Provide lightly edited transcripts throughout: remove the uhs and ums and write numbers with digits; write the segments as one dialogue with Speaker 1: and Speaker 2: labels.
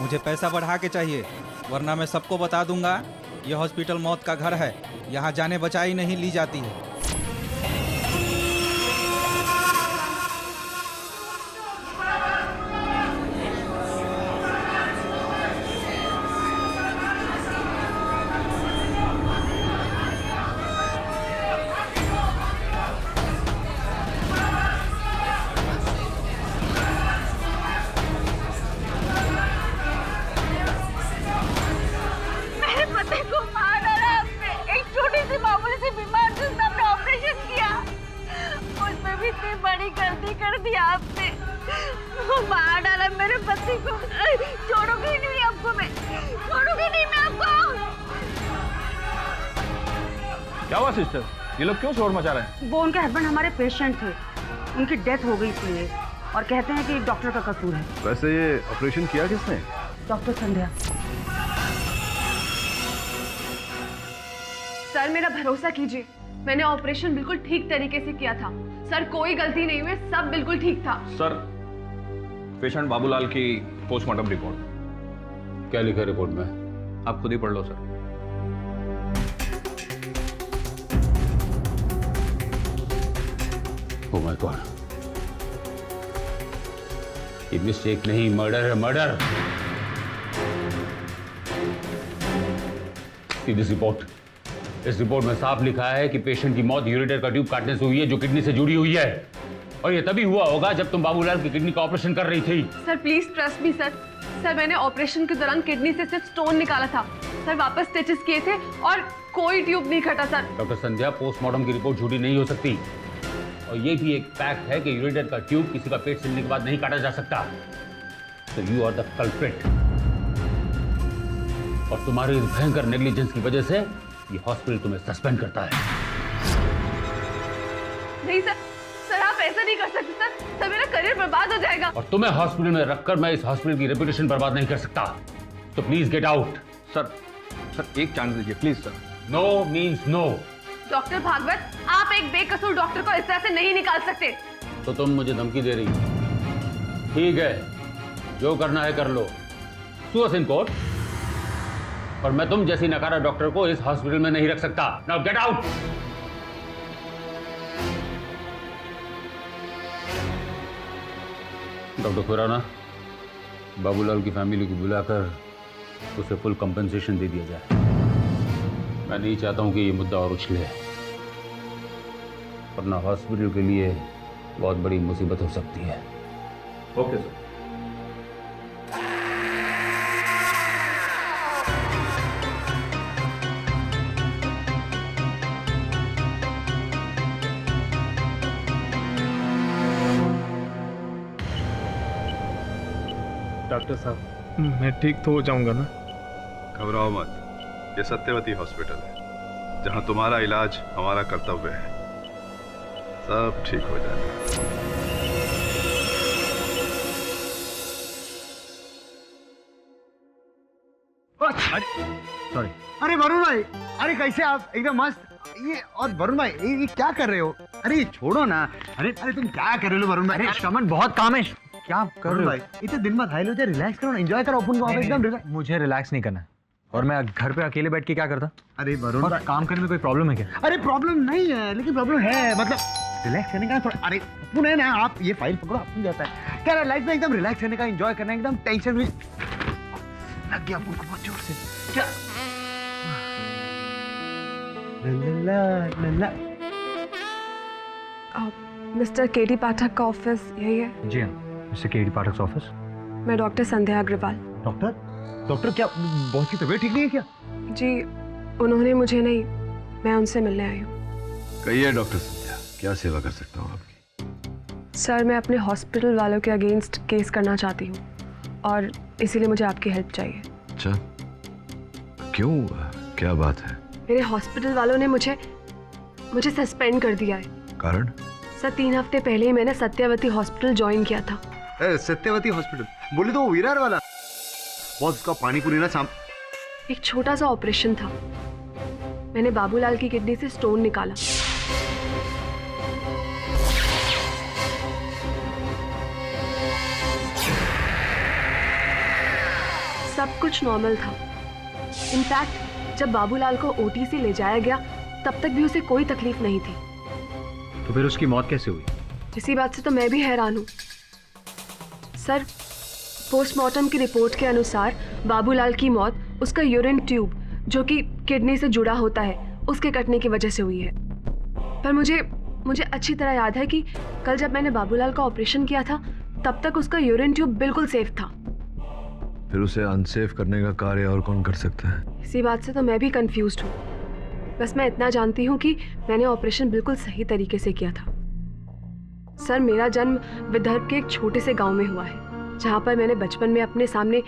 Speaker 1: मुझे पैसा बढ़ा के चाहिए, वरना मैं सबको बता दूंगा यह हॉस्पिटल मौत का घर है, यहाँ जाने बचाई नहीं ली जाती है।
Speaker 2: क्या हुआ सिस्टर, ये लोग क्यों शोर मचा रहे हैं?
Speaker 3: वो उनके हस्बैंड हमारे पेशेंट थे, उनकी डेथ हो गई इसलिए, और कहते हैं कि डॉक्टर का कसूर है।
Speaker 2: वैसे ये ऑपरेशन किया किसने?
Speaker 3: डॉक्टर संध्या।
Speaker 4: सर मेरा भरोसा कीजिए, मैंने ऑपरेशन बिल्कुल ठीक तरीके से किया था सर, कोई गलती नहीं हुई, सब बिल्कुल ठीक था।
Speaker 2: सर, पेशेंट बाबूलाल की पोस्टमार्टम रिपोर्ट।
Speaker 5: क्या लिखा रिपोर्ट में?
Speaker 2: आप खुद ही पढ़ लो सर।
Speaker 5: ओह माय गॉड, ये मिस्टेक नहीं, मर्डर है, मर्डर। दिस रिपोर्ट, इस रिपोर्ट में साफ लिखा है कि पेशेंट की मौत यूरेटर का ट्यूब काटने से हुई है, जो किडनी से जुड़ी हुई है, और ये तभी हुआ होगा जब तुम बाबूलाल की किडनी का ऑपरेशन कर रही थी।
Speaker 4: Sir please trust me sir, sir मैंने ऑपरेशन के दौरान किडनी से सिर्फ स्टोन निकाला था सर, वापस स्टिचेस किए थे और कोई ट्यूब नहीं कटा सर।
Speaker 5: डॉक्टर संध्या, पोस्टमार्टम की रिपोर्ट झूठी नहीं हो सकती, और ये भी एक फैक्ट है कि यूरेटर का ट्यूब किसी का पेट सिलने के बाद नहीं काटा जा सकता। So you are the culprit, और तुम्हारी इस भयंकर नेग्लिजेंस की वजह से ये हॉस्पिटल तुम्हें सस्पेंड करता है।
Speaker 4: नहीं सर, सर आप ऐसा नहीं कर सकते सर, सर मेरा करियर बर्बाद हो जाएगा।
Speaker 5: और तुम्हें हॉस्पिटल में रखकर मैं इस हॉस्पिटल की रेपुटेशन बर्बाद नहीं कर सकता, तो please get out.
Speaker 2: Sir, sir एक चांस दीजिए please sir.
Speaker 5: No means no.
Speaker 4: Doctor Bhagwat, आप एक बेकसूर डॉक्टर को इस तरह से नहीं निकाल सकते।
Speaker 5: तो तुम मुझे धमकी दे रही हो? ठीक है, जो करना है कर लो, सू अस इन कोर्ट, पर मैं तुम जैसी नकारा डॉक्टर को इस हॉस्पिटल में नहीं रख सकता। Now get out. Doctor Khurana, Babulal की फैमिली को बुलाकर उसे फुल कंपनसेशन दे दिया जाए। मैं नहीं चाहता हूं कि ये मुद्दा और उछले, वरना हॉस्पिटल के लिए बहुत बड़ी मुसीबत हो सकती है।
Speaker 2: Okay sir.
Speaker 6: डॉक्टर साहब, मैं ठीक तो हो जाऊंगा ना?
Speaker 7: घबराओ मत, ये सत्यवती हॉस्पिटल है, जहां तुम्हारा इलाज हमारा कर्तव्य है। सब ठीक हो जाएगा।
Speaker 8: सॉरी। अरे वरुण भाई, अरे कैसे आप? एकदम मस्त। ये और वरुण भाई, ये क्या कर रहे हो? अरे ये छोड़ो ना। अरे तुम क्या कर रहे हो वरुण भाई?
Speaker 6: अरे श्रमन, बहुत काम है। क्या कर रहे हो?
Speaker 8: इतने दिन बाद हाई लो जाए, रिलैक्स करो ना, एंजॉय करो अपन को। आप एकदम रिलैक्स।
Speaker 6: मुझे रिलैक्स नहीं करना, और मैं घर पे अकेले बैठ के क्या करता?
Speaker 8: अरे वरुण भाई,
Speaker 6: काम करने में कोई प्रॉब्लम है क्या?
Speaker 8: अरे प्रॉब्लम नहीं है, लेकिन प्रॉब्लम है, मतलब रिलैक्स करने का थोड़ा। अरे अपन है ना, आप ये फाइल पकड़ो, अपन जाता है क्या लाइफ में एकदम रिलैक्स करने का, एंजॉय करना, एकदम टेंशन फ्री। लग गया अपन को बहुत जोर से। क्या
Speaker 4: मिस्टर केडी पाठक का ऑफिस यही है?
Speaker 6: जी हाँ, मिस्टर केडी पाठक ऑफिस।
Speaker 4: मैं डॉक्टर संध्या अग्रवाल।
Speaker 8: डॉक्टर? डॉक्टर क्या बहुत की तबीयत ठीक नहीं है क्या?
Speaker 4: जी, उन्होंने मुझे नहीं, मैं उनसे मिलने आई हूँ।
Speaker 7: कहिए डॉक्टर संध्या, क्या सेवा कर सकता हूँ आपकी?
Speaker 4: सर मैं अपने हॉस्पिटल वालों के अगेंस्ट केस करना चाहती हूँ और इसीलिए मुझे आपकी हेल्प चाहिए।
Speaker 9: अच्छा, क्यों? क्या बात है?
Speaker 4: मेरे हॉस्पिटल वालों ने मुझे सस्पेंड कर दिया है।
Speaker 9: कारण?
Speaker 4: सर 3 हफ्ते पहले ही मैंने सत्यवती हॉस्पिटल ज्वाइन किया था।
Speaker 8: सत्यवती हॉस्पिटल बोली तो वो विरार वाला बॉस, उसका पानी पूरी ना शाम।
Speaker 4: एक छोटा सा ऑपरेशन था, मैंने बाबूलाल की किडनी से स्टोन निकाला। सब कुछ नॉर्मल था। इनफैक्ट जब बाबूलाल को ओटी से ले जाया गया तब तक भी उसे कोई तकलीफ नहीं थी।
Speaker 6: तो फिर उसकी मौत कैसे हुई?
Speaker 4: इसी बात से तो मैं भी हैरान हूँ सर। पोस्टमार्टम की रिपोर्ट के अनुसार बाबूलाल की मौत उसका यूरिन ट्यूब जो कि किडनी से जुड़ा होता है उसके कटने की वजह से हुई है। पर मुझे अच्छी तरह याद है कि कल जब मैंने बाबूलाल का ऑपरेशन किया था तब तक उसका यूरिन ट्यूब बिल्कुल सेफ था।
Speaker 9: फिर उसे अनसेफ करने का कार्य और कौन कर सकता है?
Speaker 4: इसी बात से तो मैं भी कंफ्यूज्ड हूँ। बस मैं इतना जानती हूँ कि मैंने ऑपरेशन बिल्कुल सही तरीके से किया था। सर मेरा जन्म विदर्भ के एक छोटे से गांव में हुआ है जहाँ पर मैंने बचपन में अपने सामने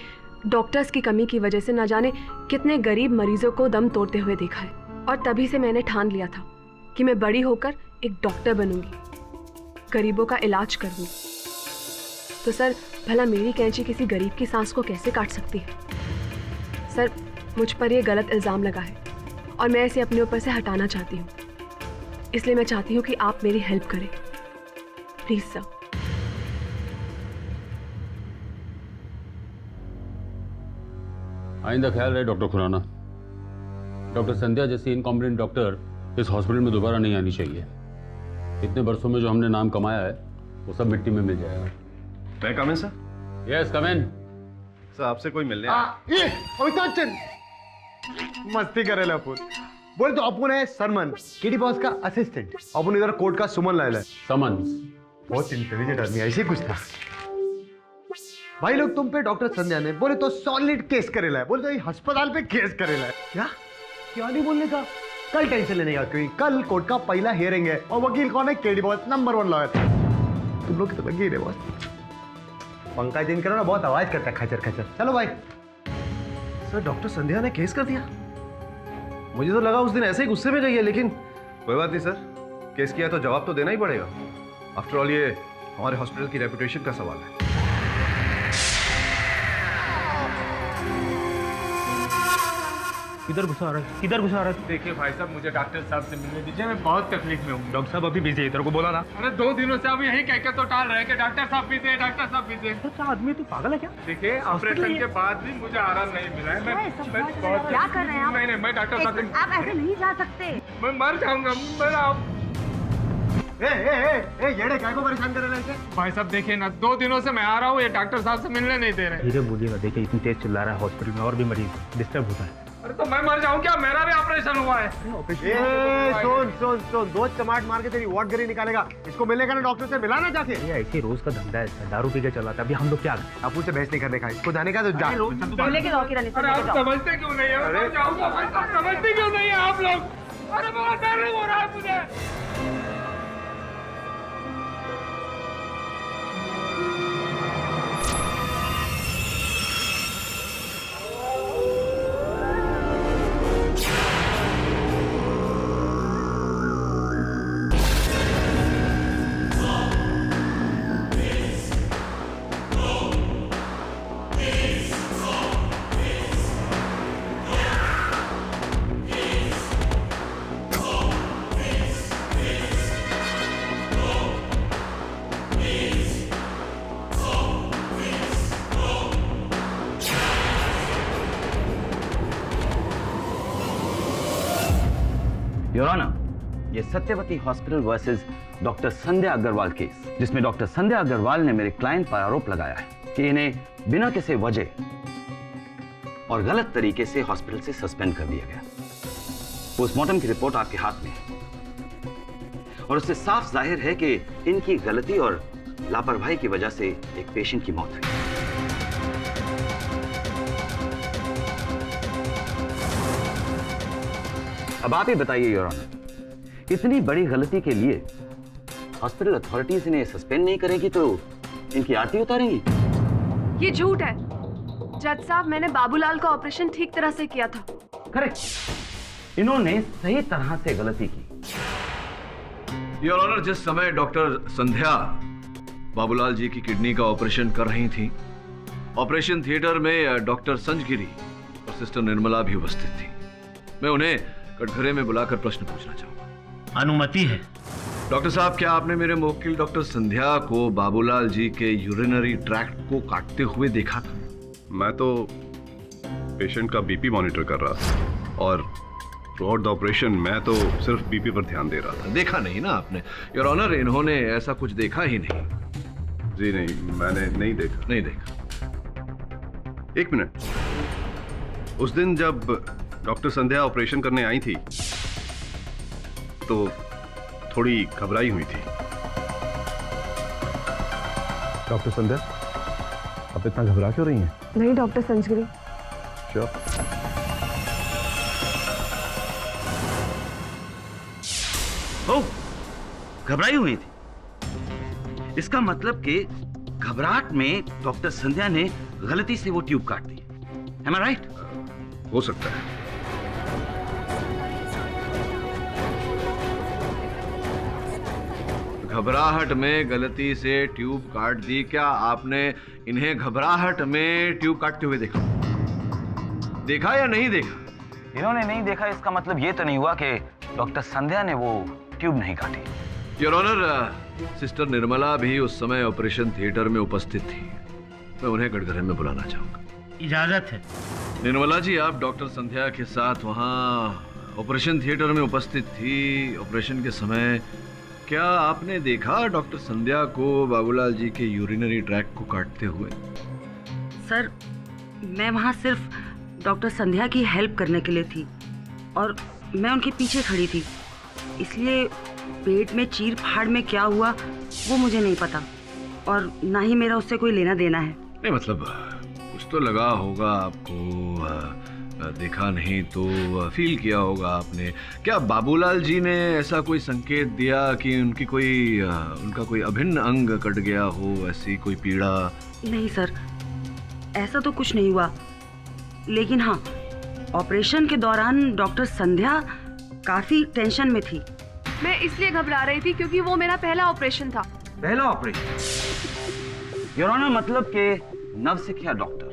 Speaker 4: डॉक्टर्स की कमी की वजह से न जाने कितने गरीब मरीजों को दम तोड़ते हुए देखा है। और तभी से मैंने ठान लिया था कि मैं बड़ी होकर एक डॉक्टर बनूंगी, गरीबों का इलाज करूंगी। तो सर भला मेरी कैंची किसी गरीब की सांस को कैसे काट सकती है? सर मुझ पर यह गलत इल्ज़ाम लगा है और मैं इसे अपने ऊपर से हटाना चाहती हूँ। इसलिए मैं चाहती हूँ कि आप मेरी हेल्प करें प्लीज सर।
Speaker 5: आइंदा ख्याल रहे डॉक्टर खुराना, डॉक्टर संध्या जैसी इनकॉम्पिटेंट डॉक्टर इस हॉस्पिटल में दोबारा नहीं आनी चाहिए। इतने वर्षों में जो हमने नाम कमाया है वो सब मिट्टी में मिल जाएगा।
Speaker 7: मैं कम इन सर?
Speaker 5: यस कम इन।
Speaker 7: सर आपसे कोई मिलने
Speaker 8: ये अमिताभ मस्ती करे अपुन बोले तो अपुन है सरमन केडी बॉस का असिस्टेंट। अपुन इधर कोर्ट का सुमन लायला है।
Speaker 5: समन्स।
Speaker 8: बहुत इंटेलिजेंट आदमी, ऐसे कुछ था। भाई लोग तुम पे डॉक्टर संध्या ने बोले तो सॉलिड केस करेला है, बोले तो ये अस्पताल पे केस करेला है। क्या नहीं बोलने का? कल टेंशन लेने का क्यों? कल कोर्ट का पहला हियरिंग है और वकील कौन है? KD boss, number 1 lawyer. तुम लोग की तो लगी है बॉस। पंकज दिन करो ना, बहुत आवाज करता है खचर खचर। चलो भाई।
Speaker 10: सर डॉक्टर संध्या ने केस कर दिया? मुझे तो लगा उस दिन ऐसे ही गुस्से में गई है, लेकिन
Speaker 7: कोई बात नहीं सर, केस किया तो जवाब तो देना ही पड़ेगा। आफ्टर ऑल ये हमारे हॉस्पिटल की रेपुटेशन का सवाल है।
Speaker 10: किधर घुसा रहा है? किधर घुसा रहा है?
Speaker 2: देखिए भाई साहब, मुझे डॉक्टर साहब से मिलने दीजिए, मैं बहुत तकलीफ में हूँ।
Speaker 10: डॉक्टर साहब अभी बिजी है, तेरे को बोला ना।
Speaker 2: अरे 2 दिनों से आप यही कहकर तो टाल रहे हैं कि डॉक्टर साहब बिजी है, डॉक्टर साहब बिजी है।
Speaker 10: क्या आदमी, तू पागल है क्या?
Speaker 2: देखिए ऑपरेशन के बाद भी मुझे आराम नहीं मिला है। मैं बहुत
Speaker 3: क्या कर रहे हैं आप?
Speaker 2: नहीं, मैं डॉक्टर साहब से
Speaker 3: आप ऐसे नहीं जा सकते।
Speaker 2: मैं मर जाऊंगा।
Speaker 8: येड़े काय को परेशान कर रहे हैं?
Speaker 2: भाई साहब देखिए ना, 2 दिनों से मैं आ रहा हूँ, ये डॉक्टर साहब से मिलने नहीं दे रहे।
Speaker 10: धीरे बोलिएगा, देखिए इतनी तेज चिल्ला रहा है, हॉस्पिटल में और भी मरीज डिस्टर्ब होता है।
Speaker 2: अरे तो मैं मर जाऊं क्या? मेरा भी ऑपरेशन हुआ है।
Speaker 8: सुन, 2 चमाट मार के तेरी वॉट गरी निकालेगा। इसको मिलने का ना डॉक्टर से मिला ना जाके।
Speaker 10: ये ऐसे रोज का धंधा है इसका, दारू पी के चलाता है। अभी हम लोग क्या करें?
Speaker 8: आप उससे बहस नहीं करने का, इसको जाने का तो जा।
Speaker 3: लेके जाओ किरण,
Speaker 2: अरे आप समझते क्यों नहीं है? मैं जाऊंगा भाई साहब, समझते क्यों नहीं है आप लोग? अरे बहुत डर हो रहा है मुझे।
Speaker 11: योर ऑनर, ये सत्यवती हॉस्पिटल वर्सेस डॉक्टर संध्या अग्रवाल केस, जिसमें डॉक्टर संध्या अग्रवाल ने मेरे क्लाइंट पर आरोप लगाया है कि इन्हें बिना किसी वजह और गलत तरीके से हॉस्पिटल से सस्पेंड कर दिया गया। पोस्टमार्टम की रिपोर्ट आपके हाथ में है और उससे साफ जाहिर है कि इनकी गलती और लापरवाही की वजह से एक पेशेंट की मौत हुई। अब आप ही बताइए योर ऑनर, इतनी बड़ी गलती के लिए हॉस्पिटल अथॉरिटीज इन्हें सस्पेंड नहीं करेगी तो इनकी आरती उतारेंगी।
Speaker 4: ये झूठ है जज साहब, मैंने बाबूलाल का ऑपरेशन ठीक तरह से किया था।
Speaker 11: करेक्ट, इन्होंने सही तरह से गलती की।
Speaker 9: योर ऑनर, जिस समय डॉक्टर संध्या बाबूलाल जी की किडनी का ऑपरेशन कर रही थी, ऑपरेशन थिएटर में डॉक्टर संजगिरी और सिस्टर निर्मला भी उपस्थित थी। मैं उन्हें कटघरे में बुलाकर प्रश्न पूछना चाहूंगा।
Speaker 8: अनुमति है।
Speaker 9: डॉक्टर साहब, क्या आपने मेरे मुवक्किल डॉक्टर संध्या को बाबूलाल जी के यूरिनरी ट्रैक्ट को काटते हुए देखा था?
Speaker 7: मैं तो पेशेंट का बीपी मॉनिटर कर रहा था और थ्रू आउट द ऑपरेशन मैं तो सिर्फ बीपी पर ध्यान दे रहा था।
Speaker 9: देखा नहीं ना आपने? योर ऑनर, इन्होंने ऐसा कुछ देखा ही नहीं।
Speaker 7: जी नहीं, मैंने नहीं देखा।
Speaker 9: नहीं देखा।
Speaker 7: एक मिनट, उस दिन जब डॉक्टर संध्या ऑपरेशन करने आई थी तो थोड़ी घबराई हुई थी।
Speaker 10: डॉक्टर संध्या, आप इतना घबरा क्यों रही हैं?
Speaker 4: नहीं डॉक्टर संजगिरी।
Speaker 10: श्योर?
Speaker 11: ओ, घबराई हुई थी। इसका मतलब कि घबराहट में डॉक्टर संध्या ने गलती से वो ट्यूब काट दी। Am I right?
Speaker 7: हो सकता है।
Speaker 9: घबराहट में गलती से ट्यूब काट दी। क्या आपने इन्हें घबराहट में ट्यूब काटते हुए देखा? देखा या नहीं देखा?
Speaker 11: इन्होंने नहीं देखा, इसका मतलब ये तो नहीं हुआ कि डॉक्टर संध्या ने वो ट्यूब नहीं काटी।
Speaker 9: योर ऑनर, सिस्टर निर्मला भी उस समय ऑपरेशन थिएटर में उपस्थित थी। मैं उन्हें कटघरे में बुलाना चाहूंगा।
Speaker 8: इजाजत है।
Speaker 9: निर्मला जी, आप डॉक्टर संध्या के साथ वहाँ ऑपरेशन थिएटर में उपस्थित थी। ऑपरेशन के समय क्या आपने देखा डॉक्टर संध्या को बाबूलाल जी के यूरिनरी ट्रैक्ट को काटते हुए?
Speaker 3: सर, मैं वहाँ सिर्फ डॉक्टर संध्या की हेल्प करने के लिए थी और मैं उनके पीछे खड़ी थी, इसलिए पेट में चीर फाड़ में क्या हुआ वो मुझे नहीं पता और ना ही मेरा उससे कोई लेना देना है।
Speaker 9: नहीं, मतलब कुछ तो लगा होगा आपको, देखा नहीं तो फील किया होगा आपने। क्या बाबूलाल जी ने ऐसा कोई संकेत दिया कि उनका कोई अभिन्न अंग कट गया हो, ऐसी कोई पीड़ा?
Speaker 3: नहीं सर, ऐसा तो कुछ नहीं हुआ, लेकिन हाँ, ऑपरेशन के दौरान डॉक्टर संध्या काफी टेंशन में थी।
Speaker 4: मैं इसलिए घबरा रही थी क्योंकि वो मेरा पहला ऑपरेशन था।
Speaker 11: पहला ऑपरेशन? योर ऑनर, मतलब के नवसिखिया डॉक्टर।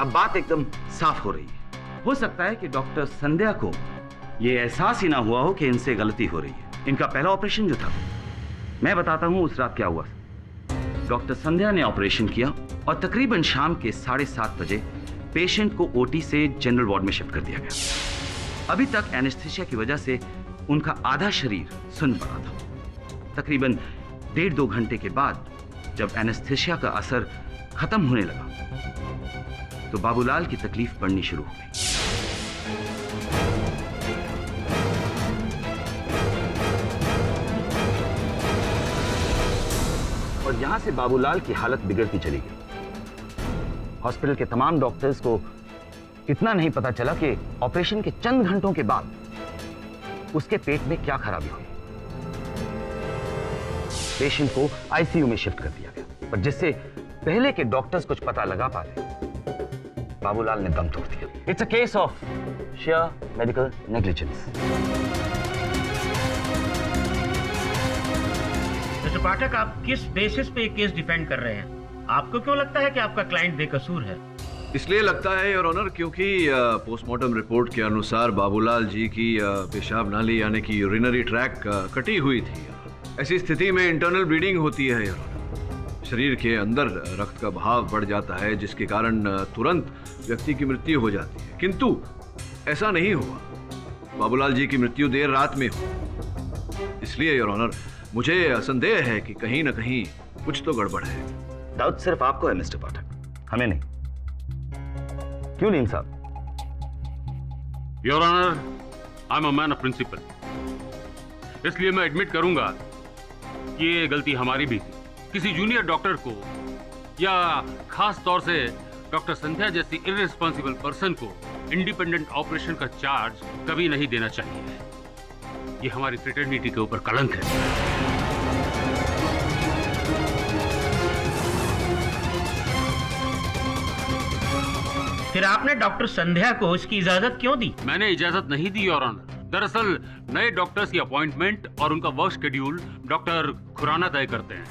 Speaker 11: अब बात एकदम साफ हो रही है। हो सकता है कि डॉक्टर संध्या को यह एहसास ही ना हुआ हो कि इनसे गलती हो रही है। इनका पहला ऑपरेशन जो था, मैं बताता हूं उस रात क्या हुआ। डॉक्टर संध्या ने ऑपरेशन किया और तकरीबन शाम के 7:30 बजे पेशेंट को ओटी से जनरल वार्ड में शिफ्ट कर दिया गया। अभी तक एनेस्थीसिया की वजह से उनका आधा शरीर सुन्न पड़ा था। तकरीबन 1.5-2 घंटे के बाद जब एनेस्थीसिया का असर खत्म होने लगा तो बाबूलाल की तकलीफ बढ़नी शुरू हो गई। और यहां से बाबूलाल की हालत बिगड़ती चली गई। हॉस्पिटल के तमाम डॉक्टर्स को इतना नहीं पता चला कि ऑपरेशन के चंद घंटों के बाद उसके पेट में क्या खराबी हुई। पेशेंट को आईसीयू में शिफ्ट कर दिया गया, पर जिससे पहले के डॉक्टर्स कुछ पता लगा पा रहे, बाबूलाल ने दम तोड़ दिया। It's a case of sheer medical negligence.
Speaker 8: Mister Pathak, आप किस बेसिस पे केस डिफेंड कर रहे हैं? आपको क्यों लगता है कि आपका क्लाइंट बेकसूर है?
Speaker 9: इसलिए लगता है योर ऑनर क्योंकि पोस्टमार्टम रिपोर्ट के अनुसार बाबूलाल जी की पेशाब नाली यानी कि यूरिनरी ट्रैक कटी हुई थी। ऐसी स्थिति में इंटरनल ब्लीडिंग होती है योर ऑनर। शरीर के अंदर रक्त का बहाव बढ़ जाता है जिसके कारण तुरंत व्यक्ति की मृत्यु हो जाती है, किंतु ऐसा नहीं हुआ। बाबूलाल जी की मृत्यु देर रात में हुई। इसलिए योर ऑनर मुझे संदेह है कि कहीं ना कहीं कुछ तो गड़बड़ है।
Speaker 11: डाउट सिर्फ आपको है मिस्टर पाठक, हमें नहीं। क्यों नीम साहब?
Speaker 5: Your honour, I am a man of principle, इसलिए मैं एडमिट करूंगा कि ये गलती हमारी भी थी। किसी जूनियर डॉक्टर को या खास तौर से डॉक्टर संध्या जैसी इररिस्पॉन्सिबल पर्सन को इंडिपेंडेंट ऑपरेशन का चार्ज कभी नहीं देना चाहिए। ये हमारी फ्रेटर्निटी के ऊपर कलंक है।
Speaker 12: फिर आपने डॉक्टर संध्या को इसकी इजाजत क्यों दी?
Speaker 5: मैंने इजाजत नहीं दी योर ऑनर। दरअसल नए डॉक्टर्स की अपॉइंटमेंट और उनका वर्क शेड्यूल डॉक्टर खुराना तय करते हैं।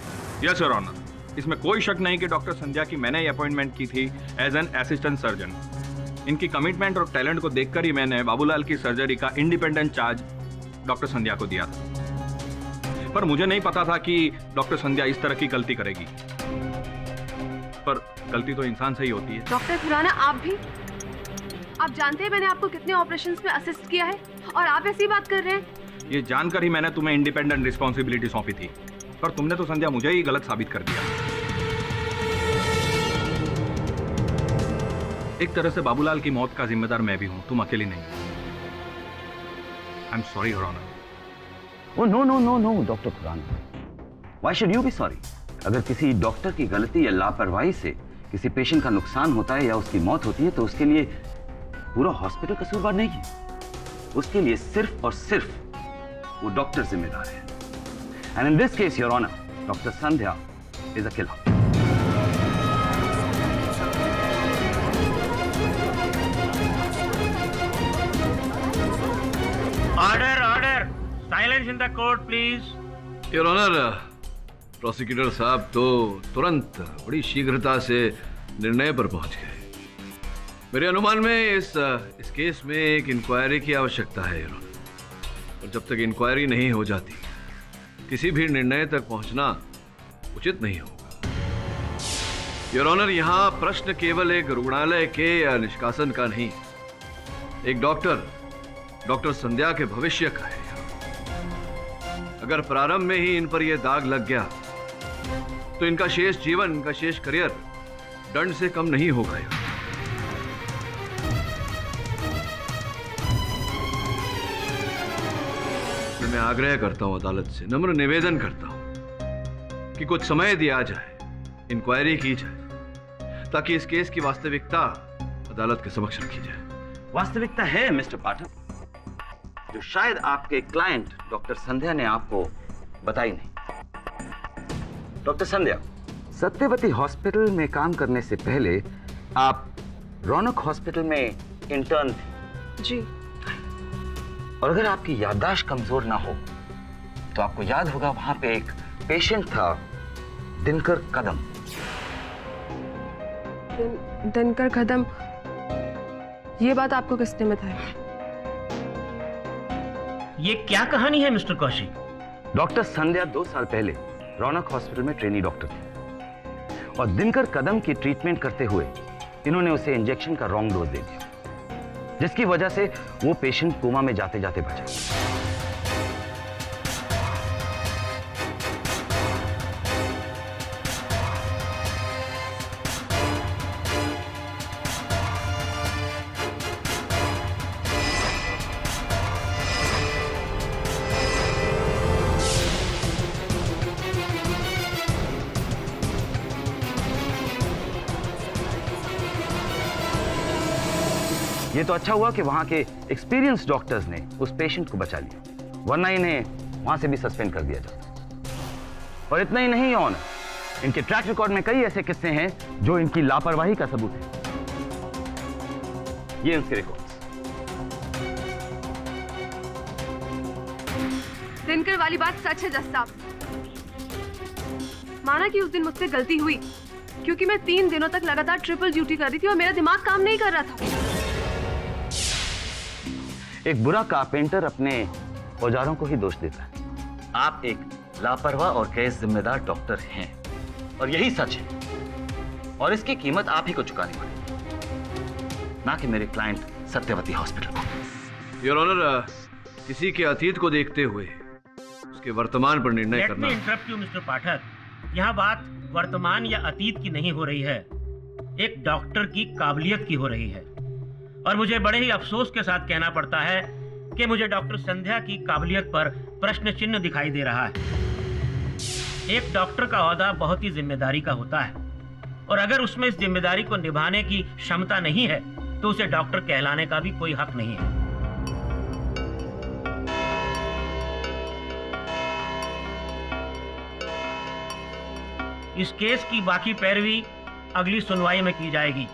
Speaker 13: यस योर ऑनर, इसमें कोई शक नहीं कि डॉक्टर संध्या की मैंने ये अपॉइंटमेंट की थी एज एन असिस्टेंट सर्जन। इनकी कमिटमेंट और टैलेंट को देखकर ही मैंने बाबूलाल की सर्जरी का इंडिपेंडेंट चार्ज डॉक्टर संध्या को दिया था। पर मुझे नहीं पता था कि डॉक्टर संध्या इस तरह की गलती करेगी। पर गलती तो इंसान से ही होती है।
Speaker 4: डॉक्टर खुराना, आप जानते हैं मैंने आपको कितने ऑपरेशंस में असिस्ट किया है और आप ऐसी बात कर रहे हैं।
Speaker 13: ये जानकर ही मैंने तुम्हें इंडिपेंडेंट रिस्पॉन्सिबिलिटी सौंपी थी, पर तुमने तो संध्या मुझे ही गलत साबित कर दिया। एक तरह से बाबूलाल की मौत का जिम्मेदार मैं भी हूं, तुम अकेली नहीं। I am sorry your honour.
Speaker 11: Oh no no no no doctor Khurana, why should you be sorry? अगर किसी डॉक्टर की गलती या लापरवाही से किसी पेशेंट का नुकसान होता है या उसकी मौत होती है तो उसके लिए पूरा हॉस्पिटल कसूरवार नहीं है। उसके लिए सिर्फ और सिर्फ वो डॉक्टर जिम्मेदार है। And in this case your honour, doctor Sandhya is a killer.
Speaker 12: Order order, silence in the court please.
Speaker 9: Your honour, prosecutor साहब तो तुरंत बड़ी शीघ्रता से निर्णय पर पहुंच गए। मेरे अनुमान में इस केस में एक इंक्वायरी की आवश्यकता है योर ऑनर। और जब तक इंक्वायरी नहीं हो जाती किसी भी निर्णय तक पहुंचना उचित नहीं होगा। योर ऑनर, यहाँ प्रश्न केवल एक रुग्णालय के निष्कासन का नहीं, एक डॉक्टर संध्या के भविष्य का है। अगर प्रारंभ में ही इन पर यह दाग लग गया तो इनका शेष जीवन, इनका शेष करियर दंड से कम नहीं होगा। मैं आग्रह करता हूं अदालत से, नम्र निवेदन करता हूं कि कुछ समय दिया जाए, इंक्वायरी की जाए, ताकि इस केस की वास्तविकता अदालत के समक्ष रखी जाए।
Speaker 11: वास्तविकता है मिस्टर पाठक, जो शायद आपके क्लाइंट डॉक्टर संध्या ने आपको बताई नहीं। डॉक्टर संध्या, सत्यवती हॉस्पिटल में काम करने से पहले आप रौनक हॉस्पिटल में इंटर्न थे।
Speaker 4: जी।
Speaker 11: और अगर आपकी याददाश्त कमजोर ना हो तो आपको याद होगा वहां पे एक पेशेंट था, दिनकर कदम।
Speaker 4: दिनकर कदम, ये बात आपको किसने बताई?
Speaker 12: ये क्या कहानी है मिस्टर कौशिक?
Speaker 11: डॉक्टर संध्या 2 साल पहले रौनक हॉस्पिटल में ट्रेनी डॉक्टर थे और दिनकर कदम की ट्रीटमेंट करते हुए इन्होंने उसे इंजेक्शन का रॉन्ग डोज दे दिया, जिसकी वजह से वो पेशेंट कोमा में जाते जाते बचा। ये तो अच्छा हुआ कि वहां के एक्सपीरियंस डॉक्टर्स ने उस पेशेंट को बचा लिया, वरना इन्हें वहां से भी सस्पेंड कर दिया जाता। और इतना ही नहीं ऑन, इनके ट्रैक रिकॉर्ड में कई ऐसे किस्से हैं जो इनकी लापरवाही का सबूत है। ये इनके रिकॉर्ड्स।
Speaker 4: दिनकर वाली बात सच है जज साहब। माना कि उस दिन मुझसे गलती हुई, क्योंकि मैं 3 दिनों तक लगातार ट्रिपल ड्यूटी कर रही थी और मेरा दिमाग काम नहीं कर रहा था।
Speaker 11: एक बुरा कारपेंटर अपने औजारों को ही दोष देता है। आप एक लापरवाह और गैर जिम्मेदार डॉक्टर हैं और यही सच है, और इसकी कीमत आप ही को चुकानी पड़ेगी, ना कि मेरे क्लाइंट सत्यवती हॉस्पिटल को।
Speaker 9: योर ऑनर, किसी के अतीत को देखते हुए उसके वर्तमान पर निर्णय करना।
Speaker 12: इंटरप्ट यू मिस्टर पाठक, यहाँ बात वर्तमान या अतीत की नहीं हो रही है, एक डॉक्टर की काबिलियत की हो रही है। और मुझे बड़े ही अफसोस के साथ कहना पड़ता है कि मुझे डॉक्टर संध्या की काबिलियत पर प्रश्न चिन्ह दिखाई दे रहा है। एक डॉक्टर का ओहदा बहुत ही जिम्मेदारी का होता है, और अगर उसमें इस जिम्मेदारी को निभाने की क्षमता नहीं है तो उसे डॉक्टर कहलाने का भी कोई हक नहीं है। इस केस की बाकी पैरवी अगली सुनवाई में की जाएगी।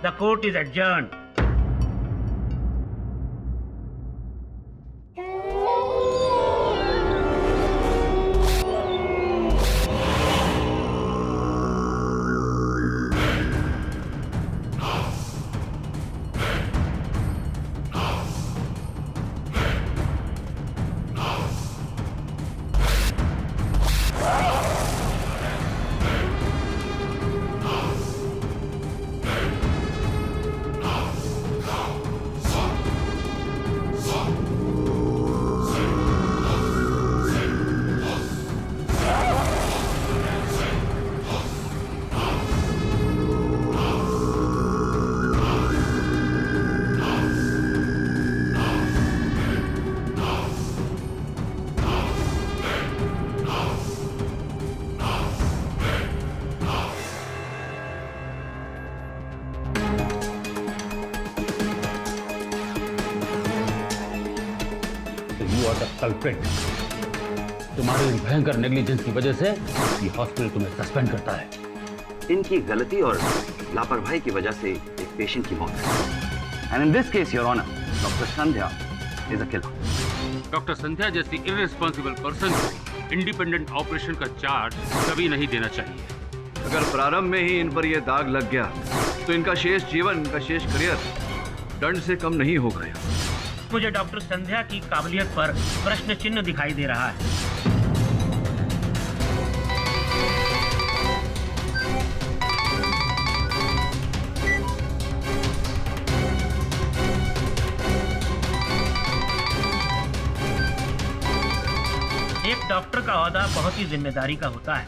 Speaker 12: The court is adjourned.
Speaker 5: Culprit, तुम्हारी भयंकर नेग्लिजेंस की वजह से ये हॉस्पिटल तुम्हें सस्पेंड करता है।
Speaker 11: इनकी गलती और लापरवाही की वजह से एक पेशेंट की मौत है। And in this case your honour, doctor Sandhya is a killer.
Speaker 5: Doctor Sandhya जैसी इररिस्पॉन्सिबल पर्सन को इंडिपेंडेंट ऑपरेशन का चार्ज कभी नहीं देना चाहिए।
Speaker 9: अगर प्रारंभ में ही इन पर यह दाग लग गया तो इनका शेष जीवन, इनका शेष करियर दंड से कम नहीं हो गया।
Speaker 12: मुझे डॉक्टर संध्या की काबिलियत पर प्रश्न चिन्ह दिखाई दे रहा है। एक डॉक्टर का ओहदा बहुत ही जिम्मेदारी का होता है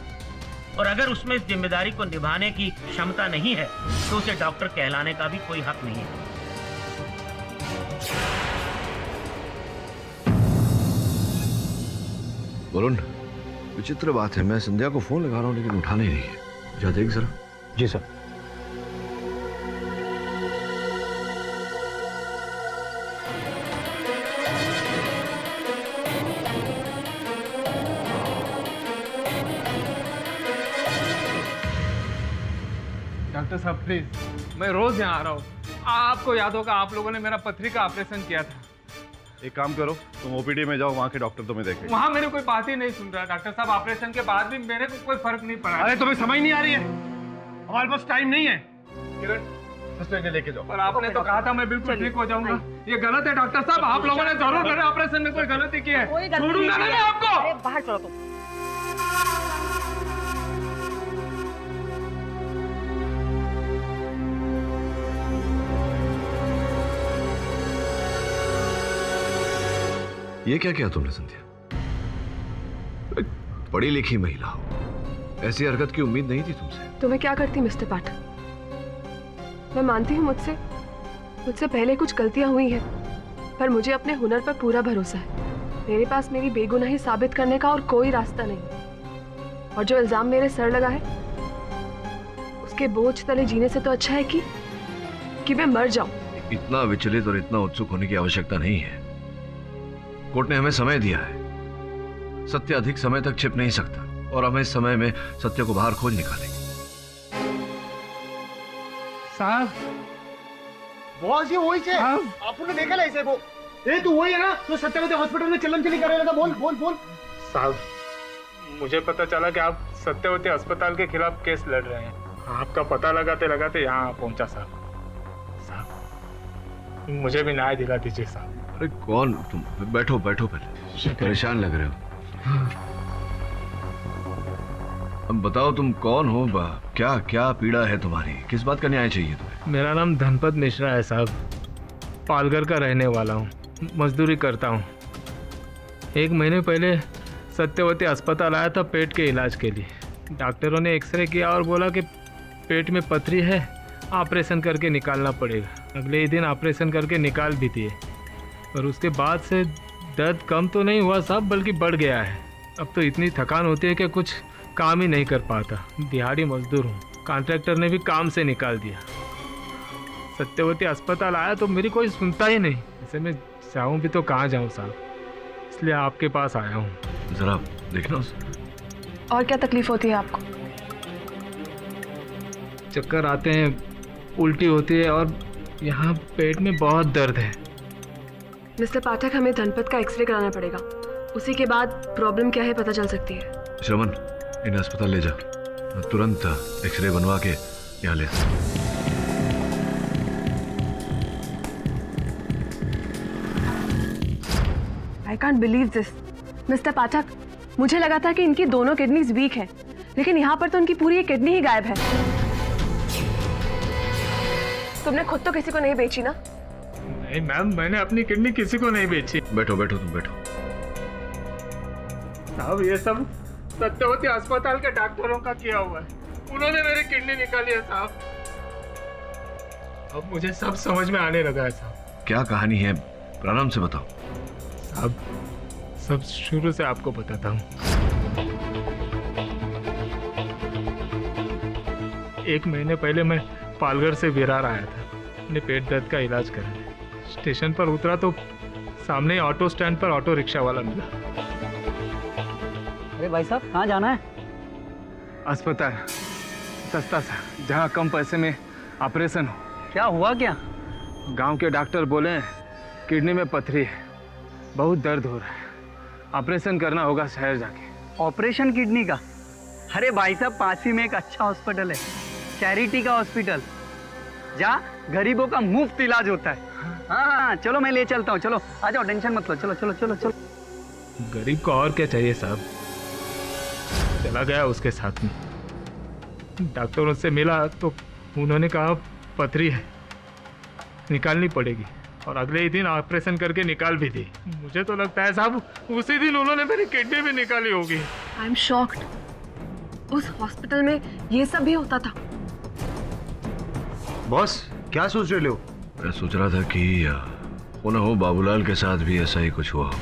Speaker 12: और अगर उसमें इस जिम्मेदारी को निभाने की क्षमता नहीं है तो उसे डॉक्टर कहलाने का भी कोई हक नहीं है।
Speaker 9: वरुण, विचित्र बात है, मैं संध्या को फोन लगा रहा हूँ लेकिन उठाने ही नहीं है। जा देख जरा।
Speaker 6: जी सर।
Speaker 2: डॉक्टर साहब प्लीज, मैं रोज यहाँ आ रहा हूँ। आपको याद होगा आप लोगों ने मेरा पथरी का ऑपरेशन किया था।
Speaker 7: एक काम करो, तुम ओपीडी में जाओ, वहाँ के डॉक्टर तुम्हें देखेंगे।
Speaker 2: वहाँ मेरी कोई बात ही नहीं सुन रहा डॉक्टर साहब। ऑपरेशन के बाद भी मेरे को कोई फर्क नहीं पड़ा।
Speaker 10: अरे तुम्हें समझ नहीं आ रही है? हमारे पास टाइम नहीं है। किरण, सिस्टर ने लेके जाओ।
Speaker 2: पर आपने तो कहा था मैं बिल्कुल ठीक हो जाऊंगा। ये गलत है डॉक्टर साहब। आप लोगों ने जरूर मेरे ऑपरेशन में कोई गलती की है। छोड़ूंगा नहीं आपको।
Speaker 3: बाहर चलो तुम।
Speaker 9: ये क्या किया तुमने संध्या? पढ़ी लिखी महिला हो, ऐसी हरकत की उम्मीद नहीं थी तुमसे।
Speaker 4: तो मैं क्या करती मिस्टर पाठक? मैं मानती हूँ मुझसे पहले कुछ गलतियां हुई हैं, पर मुझे अपने हुनर पर पूरा भरोसा है। मेरे पास मेरी बेगुनाही साबित करने का और कोई रास्ता नहीं। और जो इल्जाम मेरे सर लगा है उसके बोझ तले जीने से तो अच्छा है कि मैं मर जाऊं।
Speaker 9: इतना विचलित और इतना उत्सुक होने की आवश्यकता नहीं है। कोर्ट ने हमें समय दिया है। सत्य अधिक समय तक छिप नहीं सकता और हम इस समय में सत्य को बाहर खोज निकालेंगे।
Speaker 2: साहब,
Speaker 8: बॉस ये वही है। आपने देखा ऐसे वो? ए तू वही है ना तो सत्यवती हॉस्पिटल में चलन चली कर रहा था? बोल बोल बोल।
Speaker 2: साहब, मुझे पता चला कि आप सत्यवती अस्पताल के खिलाफ केस लड़ रहे हैं। आपका पता लगाते लगाते यहाँ पहुंचा साहब। मुझे भी न्याय दिला दीजिए साहब।
Speaker 9: अरे कौन तुम? बैठो बैठो, पहले परेशान लग रहे हो। अब बताओ तुम कौन हो? क्या क्या पीड़ा है तुम्हारी? किस बात का न्याय चाहिए तुम्हें?
Speaker 2: मेरा नाम धनपत मिश्रा है साहब। पालघर का रहने वाला हूँ, मजदूरी करता हूँ। 1 महीने पहले सत्यवती अस्पताल आया था पेट के इलाज के लिए। डॉक्टरों ने एक्सरे किया और बोला कि पेट में पथरी है, ऑपरेशन करके निकालना पड़ेगा। अगले ही दिन ऑपरेशन करके निकाल भी दिए, और उसके बाद से दर्द कम तो नहीं हुआ साहब, बल्कि बढ़ गया है। अब तो इतनी थकान होती है कि कुछ काम ही नहीं कर पाता। दिहाड़ी मजदूर हूँ, कॉन्ट्रैक्टर ने भी काम से निकाल दिया। सत्यवती अस्पताल आया तो मेरी कोई सुनता ही नहीं। ऐसे में जाऊं भी तो कहाँ जाऊं साहब, इसलिए आपके पास आया हूँ।
Speaker 9: जरा देखना उसे।
Speaker 4: और क्या तकलीफ होती है आपको?
Speaker 2: चक्कर आते हैं, उल्टी होती है और यहाँ पेट में बहुत दर्द है।
Speaker 4: मिस्टर पाठक, हमें धनपत का एक्सरे कराना पड़ेगा, उसी के बाद प्रॉब्लम क्या है पता चल सकती है।
Speaker 9: श्रवण, इन्हें अस्पताल ले जा, तुरंत एक्सरे बनवा के यहाँ ले।
Speaker 4: I can't believe this mister Pathak, मुझे लगा था कि इनकी दोनों किडनीज वीक है, लेकिन यहाँ पर तो उनकी पूरी एक किडनी ही गायब है। तुमने खुद तो किसी को नहीं बेची ना?
Speaker 2: नहीं मैम, मैंने अपनी किडनी किसी को नहीं बेची।
Speaker 9: बैठो बैठो, तुम बैठो।
Speaker 2: साहब ये सब सत्यवती अस्पताल के डॉक्टरों का किया हुआ है, उन्होंने मेरी किडनी निकाली है साहब। अब मुझे सब समझ में आने लगा है साहब।
Speaker 9: क्या कहानी है, प्रारंभ से बताओ।
Speaker 2: साहब सब शुरू से आपको बताता हूँ। 1 महीने पहले मैं पालघर से विरार आया था अपने पेट दर्द का इलाज कराने। स्टेशन पर उतरा तो सामने ऑटो स्टैंड पर ऑटो रिक्शा वाला मिला।
Speaker 14: अरे भाई साहब, कहाँ जाना है?
Speaker 2: अस्पताल, सस्ता सा, जहाँ कम पैसे में ऑपरेशन हो।
Speaker 14: क्या हुआ क्या?
Speaker 2: गांव के डॉक्टर बोले किडनी में पथरी है, बहुत दर्द हो रहा है, ऑपरेशन करना होगा शहर जाके।
Speaker 14: ऑपरेशन किडनी का? अरे भाई साहब, पास ही में एक अच्छा हॉस्पिटल है, चैरिटी का हॉस्पिटल, जहाँ गरीबों का मुफ्त इलाज होता है। हाँ, चलो मैं ले चलता हूँ, चलो आ जाओ, टेंशन मत लो, चलो चलो चलो चलो।
Speaker 2: गरीब को और क्या चाहिए साहब। चला गया उसके साथ में, डॉक्टरों से मिला तो उन्होंने कहा पथरी है, निकालनी पड़ेगी, और अगले ही दिन ऑपरेशन करके निकाल भी दी। मुझे तो लगता है साहब उसी दिन उन्होंने मेरी किडनी भी निकाली होगी।
Speaker 4: आई एम शॉक्ड, उस हॉस्पिटल में ये सब भी होता था।
Speaker 8: बॉस क्या सोच रहे हो?
Speaker 9: मैं सोच रहा था कि हो ना हो बाबूलाल के साथ भी ऐसा ही कुछ हुआ हो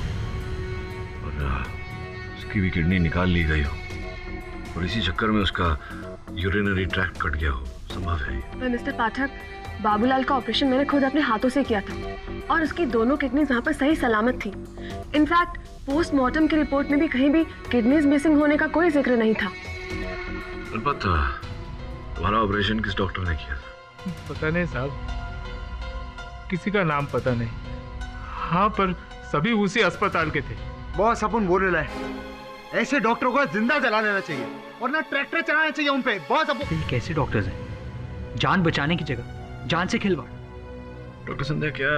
Speaker 9: और उसकी भी किडनी निकाल ली गई हो और इसी चक्कर में उसका यूरिनरी ट्रैक्ट कट गया हो, संभव है।
Speaker 4: मिस्टर पाठक, बाबूलाल का ऑपरेशन मैंने खुद अपने हाथों से किया था और उसकी दोनों किडनीज वहाँ पर सही सलामत थी। इनफैक्ट पोस्टमार्टम की रिपोर्ट में भी कहीं भी किडनीज मिसिंग होने का कोई जिक्र नहीं था।
Speaker 9: तुम्हारा ऑपरेशन किस डॉक्टर ने किया था?
Speaker 2: पता नहीं साहब, किसी का नाम पता नहीं। हाँ, पर सभी उसी अस्पताल के थे।
Speaker 8: बॉस अपन बोल रहे हैं, ऐसे डॉक्टरों को जिंदा जला लेना चाहिए और ना ट्रैक्टर चलाना चाहिए उन पे। बॉस अपन
Speaker 14: कैसे डॉक्टर्स हैं, जान बचाने की जगह जान से खिलवाड़।
Speaker 9: डॉक्टर संध्या, क्या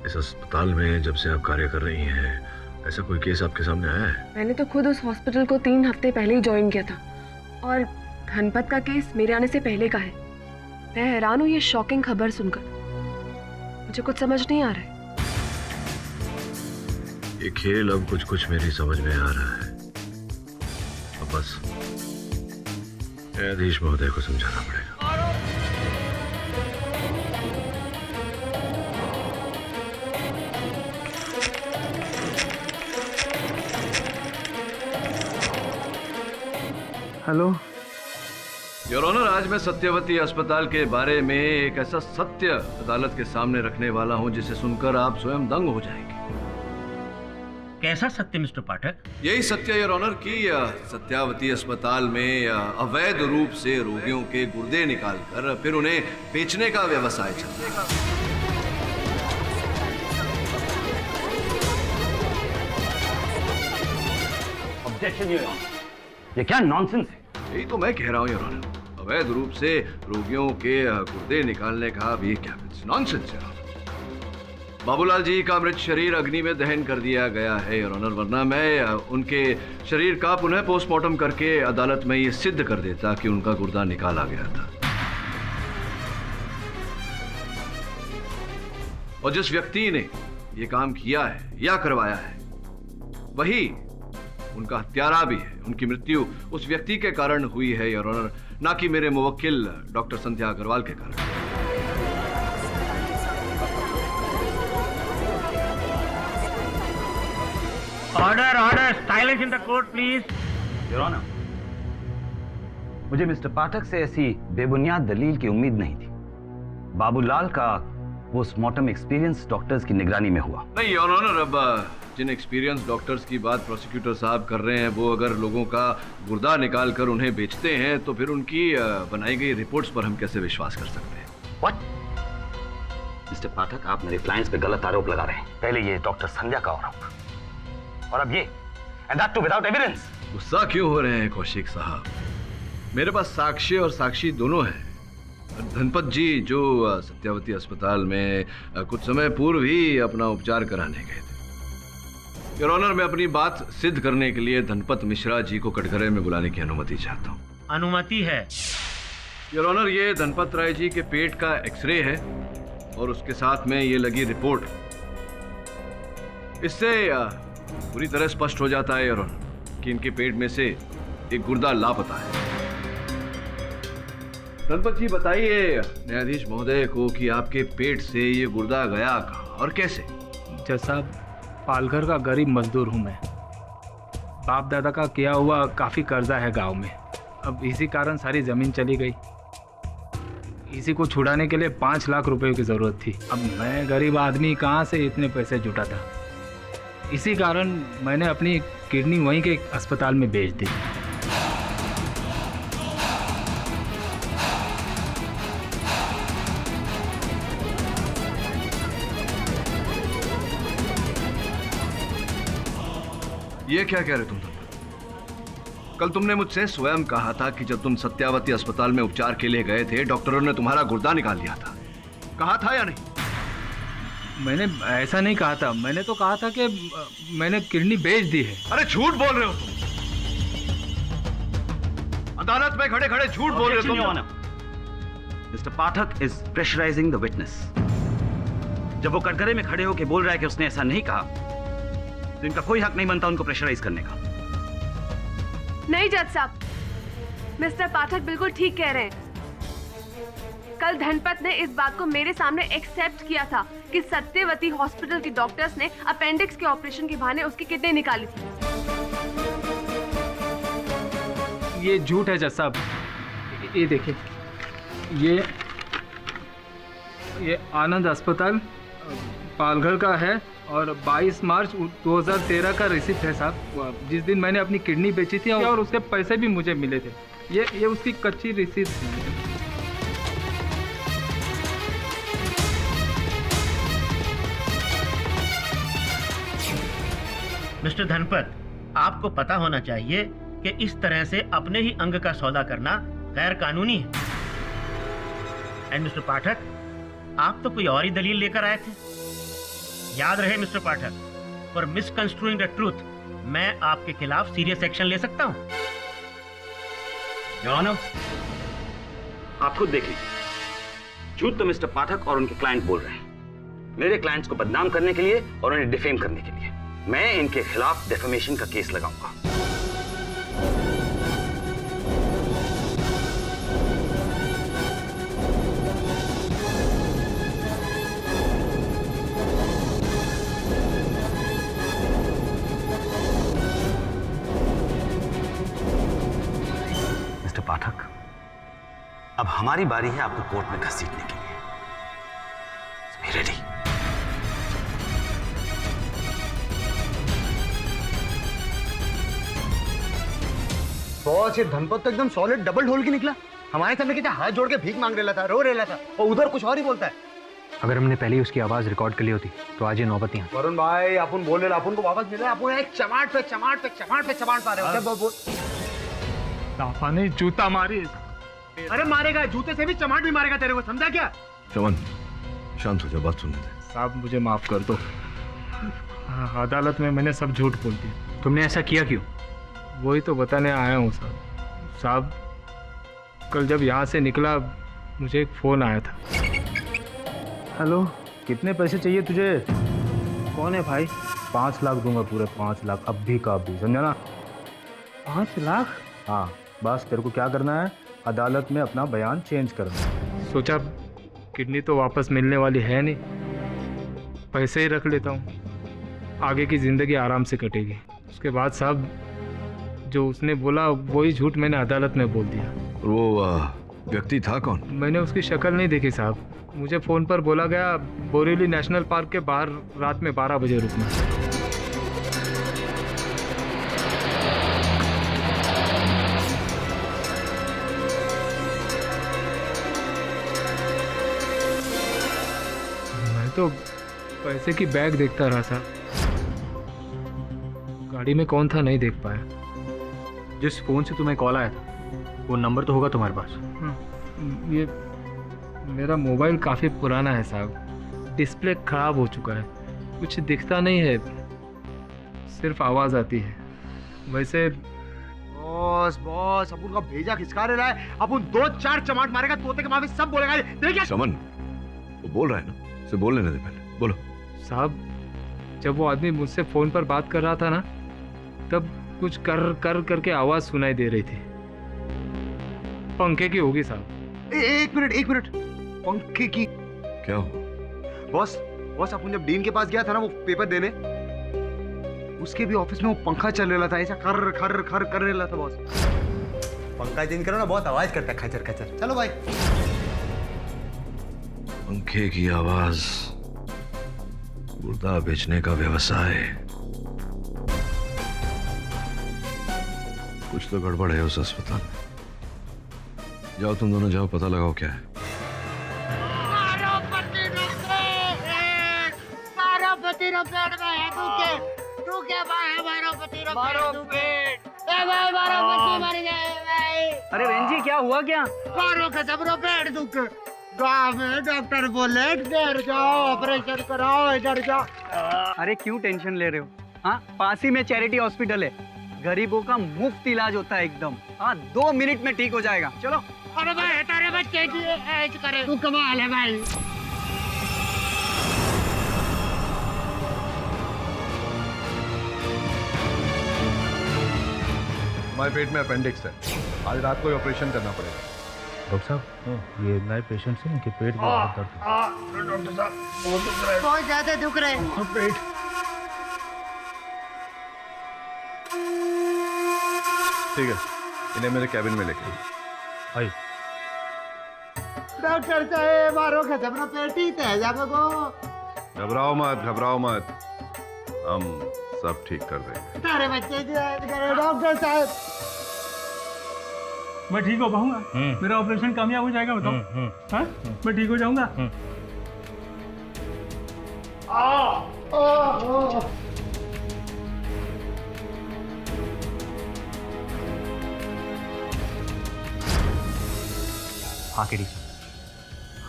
Speaker 9: इस अस्पताल में जब से आप कार्य कर रही हैं ऐसा कोई केस आपके सामने आया है?
Speaker 4: मैंने तो खुद उस हॉस्पिटल को 3 हफ्ते पहले ही ज्वाइन किया था और धनपत का केस मेरे आने से पहले का है। मैं हैरान हूँ ये शॉकिंग खबर सुनकर, मुझे कुछ समझ नहीं आ रहा है।
Speaker 9: ये खेल अब कुछ कुछ मेरी समझ में आ रहा है। अब बस न्यायाधीश महोदय को समझाना पड़ेगा।
Speaker 2: हेलो
Speaker 9: योर ऑनर, आज मैं सत्यवती अस्पताल के बारे में एक ऐसा सत्य अदालत के सामने रखने वाला हूं जिसे सुनकर आप स्वयं दंग हो जाएंगे।
Speaker 12: कैसा सत्य मिस्टर पाठक?
Speaker 9: यही सत्य योर ऑनर कि सत्यावती अस्पताल में अवैध रूप से रोगियों के गुर्दे निकालकर फिर उन्हें बेचने का व्यवसाय चल रहा है।
Speaker 11: ऑब्जेक्शन योर ऑनर, ये क्या नॉनसेंस है?
Speaker 9: यही तो मैं कह रहा हूँ योर ऑनर, अवैध रूप से रोगियों के गुर्दे निकालने का भी क्या नॉनसेंस है। बाबूलाल जी का मृत शरीर अग्नि में दहन कर दिया गया है योर ऑनर, वरना मैं उनके शरीर का पुनः पोस्टमार्टम करके अदालत में ये सिद्ध कर देता कि उनका गुर्दा निकाला गया था। और जिस व्यक्ति ने ये काम किया है या करवाया है वही उनका हत्यारा भी है। उनकी मृत्यु उस व्यक्ति के कारण हुई है योर ऑनर, ना कि मेरे मुवक्किल डॉक्टर संध्या अग्रवाल के कारण।
Speaker 12: Order order, silence in the court please.
Speaker 11: Your honour, मुझे मिस्टर पाठक से ऐसी बेबुनियाद दलील की उम्मीद नहीं थी। बाबूलाल का पोस्टमार्टम एक्सपीरियंस डॉक्टर्स की निगरानी में हुआ।
Speaker 9: नहीं योर ऑनर, अब जिन एक्सपीरियंस डॉक्टर्स की बात प्रोसिक्यूटर साहब कर रहे हैं, वो अगर लोगों का गुर्दा निकाल कर उन्हें बेचते हैं तो फिर उनकी बनाई गई रिपोर्ट्स पर हम कैसे विश्वास कर सकते हैं?
Speaker 11: व्हाट? मिस्टर पाठक, आप मेरे क्लाइंट्स पे गलत आरोप लगा रहे हैं। पहले ये डॉक्टर संध्या का आरोप और अब ये, and that too without evidence.
Speaker 9: गुस्सा क्यों हो रहे हैं कौशिक साहब? मेरे पास साक्ष्य और साक्षी दोनों हैं। धनपत जी जो सत्यावती अस्पताल में कुछ समय पूर्व ही अपना उपचार कराने गए थे। योर ऑनर, मैं अपनी बात सिद्ध करने के लिए धनपत मिश्रा जी को कटघरे में बुलाने की अनुमति चाहता हूँ।
Speaker 12: अनुमति है
Speaker 9: योर ऑनर। ये धनपत राय जी के पेट का एक्सरे है और उसके साथ में ये लगी रिपोर्ट। इससे पूरी तरह स्पष्ट हो जाता है योर ऑनर कि इनके पेट में से एक गुर्दा लापता है। धनपत जी बताइए न्यायाधीश महोदय को कि आपके पेट से ये गुर्दा गया कहाँ और कैसे?
Speaker 2: जैसा पालघर का गरीब मजदूर हूँ मैं। बाप दादा का किया हुआ काफ़ी कर्जा है गांव में। अब इसी कारण सारी ज़मीन चली गई। इसी को छुड़ाने के लिए 5 लाख रुपए की ज़रूरत थी। अब मैं गरीब आदमी कहाँ से इतने पैसे जुटा था। इसी कारण मैंने अपनी किडनी वहीं के अस्पताल में बेच दी।
Speaker 9: ये क्या कह रहे तुम? कल तुमने मुझसे स्वयं कहा था कि जब तुम सत्यावती अस्पताल में उपचार के लिए गए थे, डॉक्टरों ने तुम्हारा गुर्दा निकाल लिया था। कहा था या नहीं?
Speaker 2: मैंने ऐसा नहीं कहा था। मैंने तो कहा था कि मैंने किडनी बेच दी है।
Speaker 9: अरे झूठ बोल रहे हो तुम। अदालत में खड़े खड़े झूठ बोल रहे हो तुम।
Speaker 11: Mister Pathak is pressurising the witness. जब वो कटघरे में खड़े होकर बोल रहा है कि उसने ऐसा नहीं कहा, तो इनका कोई हक नहीं बनता उनको प्रेशराइज करने का।
Speaker 4: नहीं जज साहब, मिस्टर पाठक बिल्कुल ठीक कह रहे हैं। कल धनपत ने इस बात को मेरे सामने एक्सेप्ट किया था कि सत्यवती हॉस्पिटल के डॉक्टर्स ने अपेंडिक्स के ऑपरेशन के बहाने उसकी किडनी निकाली थी।
Speaker 2: ये झूठ है जज साहब। ये देखिए, ये आनंद अस्पताल पालघर का है और 22 मार्च 2013 का रिसिप्ट है साहब, जिस दिन मैंने अपनी किडनी बेची थी और उसके पैसे भी मुझे मिले थे। ये उसकी कच्ची रिसिप्ट है।
Speaker 12: मिस्टर धनपत, आपको पता होना चाहिए कि इस तरह से अपने ही अंग का सौदा करना गैर कानूनी है। एंड मिस्टर पाठक, आप तो कोई और ही दलील लेकर आए थे। याद रहे mister Pathak, for misconstruing the truth मैं आपके खिलाफ सीरियस एक्शन ले सकता हूं।
Speaker 11: योर ऑनर, आप खुद देख लीजिए। झूठ तो मिस्टर पाठक और उनके क्लाइंट बोल रहे हैं, मेरे क्लाइंट्स को बदनाम करने के लिए और उन्हें डिफेम करने के लिए। मैं इनके खिलाफ डेफेमेशन का केस लगाऊंगा। मिस्टर पाठक, अब हमारी बारी है आपको कोर्ट में घसीटने के लिए। Be ready.
Speaker 8: बॉस, ये धनपत तो एकदम सॉलिड डबल ढोल के निकला। हमारे सामने क्या हाथ जोड़ के भीख मांग रहा था, रो रहा था, और उधर कुछ और ही बोलता है।
Speaker 6: अगर हमने पहले ही उसकी आवाज रिकॉर्ड कर ली होती तो आज ये नौबत यहाँ।
Speaker 8: वरुण भाई, अपन बोल रहे, अपन को वापस मिले, अपन एक चमाट पे चमाट पे चमाट पे चमाट पा रहे हो।
Speaker 2: ताफा ने जूता मारी।
Speaker 8: अरे मारेगा, जूते से भी चमाट भी मारेगा तेरे को, समझा क्या?
Speaker 9: चमन, शांत हो जा, बात सुनने दे।
Speaker 2: साहब मुझे माफ कर दो। अदालत में मैंने सब झूठ बोल दिया।
Speaker 6: तुमने ऐसा किया क्यों?
Speaker 2: वही तो बताने आया हूँ साहब। साहब, कल जब यहाँ से निकला मुझे एक फ़ोन आया था।
Speaker 6: हेलो, कितने पैसे चाहिए तुझे?
Speaker 2: कौन है भाई?
Speaker 6: 5 लाख दूंगा, पूरे 5 लाख, अब भी का भी, समझा ना?
Speaker 2: 5 लाख?
Speaker 6: हाँ, बस तेरे को क्या करना है, अदालत में अपना बयान चेंज करना।
Speaker 2: सोचा किडनी तो वापस मिलने वाली है नहीं, पैसे ही रख लेता हूँ, आगे की ज़िंदगी आराम से कटेगी। उसके बाद साहब जो उसने बोला वही झूठ मैंने अदालत में बोल दिया।
Speaker 9: वो व्यक्ति था कौन?
Speaker 2: मैंने उसकी शक्ल नहीं देखी साहब। मुझे फ़ोन पर बोला गया बोरीवली नेशनल पार्क के बाहर रात में 12 बजे रुकना। मैं तो पैसे की बैग देखता रहा साहब, गाड़ी में कौन था नहीं देख पाया।
Speaker 6: जिस फोन से तुम्हें कॉल आया था वो नंबर तो होगा तुम्हारे पास?
Speaker 2: ये मेरा मोबाइल काफ़ी पुराना है साहब, डिस्प्ले खराब हो चुका है, कुछ दिखता नहीं है, सिर्फ आवाज़ आती है। वैसे
Speaker 8: बॉस बॉस अपन का भेजा खिसका रहा है, अपन 2-4 चमाट मारेगा तोते के माफी सब बोलेगा। देखिए
Speaker 9: समन, वो बोल रहा है ना, उसे बोलने दे पहले, बोलो।
Speaker 2: साहब जब वो आदमी मुझसे फ़ोन पर बात कर रहा था ना, तब कुछ कर कर करके आवाज़ सुनाई दे रही थी। पंखे की होगी साहब।
Speaker 8: एक मिनट, पंखे की
Speaker 9: क्या हो?
Speaker 8: बॉस अपन जब डीन के पास गया था ना वो पेपर देने, उसके भी ऑफिस में वो पंखा चल रहा था, ऐसा खर खर खर कर रहा था बॉस। पंखा चेंज करो ना, बहुत आवाज करता है खचर खचर। चलो भाई।
Speaker 9: पंखे की आवाज, मुर्दा बेचने का व्यवसाय, कुछ तो गड़बड़ है उस अस्पताल में। जाओ तुम दोनों जाओ, पता लगाओ क्या है।
Speaker 14: अरे बहन जी क्या हुआ क्या?
Speaker 8: पेट दुख गाँव में डॉक्टर बोले इधर जाओ ऑपरेशन कराओ, इधर जाओ।
Speaker 14: अरे क्यों टेंशन ले रहे हो? हाँ, पास ही में चैरिटी हॉस्पिटल है, गरीबों का मुफ्त इलाज होता है एकदम। हाँ 2 मिनट में ठीक हो जाएगा, चलो।
Speaker 8: अरे भाई तेरे बच्चे की ऐज करे, तू कमाल है भाई।
Speaker 7: हमारे पेट में अपेंडिक्स है, आज रात को ऑपरेशन करना पड़ेगा।
Speaker 6: डॉक्टर साहब ये नए पेशेंट से इनके पेट में बहुत दर्द है।
Speaker 8: डॉक्टर साहब बहुत ज्यादा दुख रहे हैं पेट।
Speaker 7: ठीक है, इन्हें मेरे कैबिन में लेके
Speaker 6: आई।
Speaker 8: डॉक्टर साहब मारो खत्म ना पेटी तेजा को।
Speaker 7: घबराओ मत, हम सब ठीक कर देंगे।
Speaker 8: तारे बच्चे की ऐज करे डॉक्टर साहब।
Speaker 15: मैं ठीक हो पाऊंगा? मेरा ऑपरेशन कामयाब हो जाएगा बताओ? हाँ मैं ठीक हो जाऊंगा?
Speaker 6: हाँ केडी,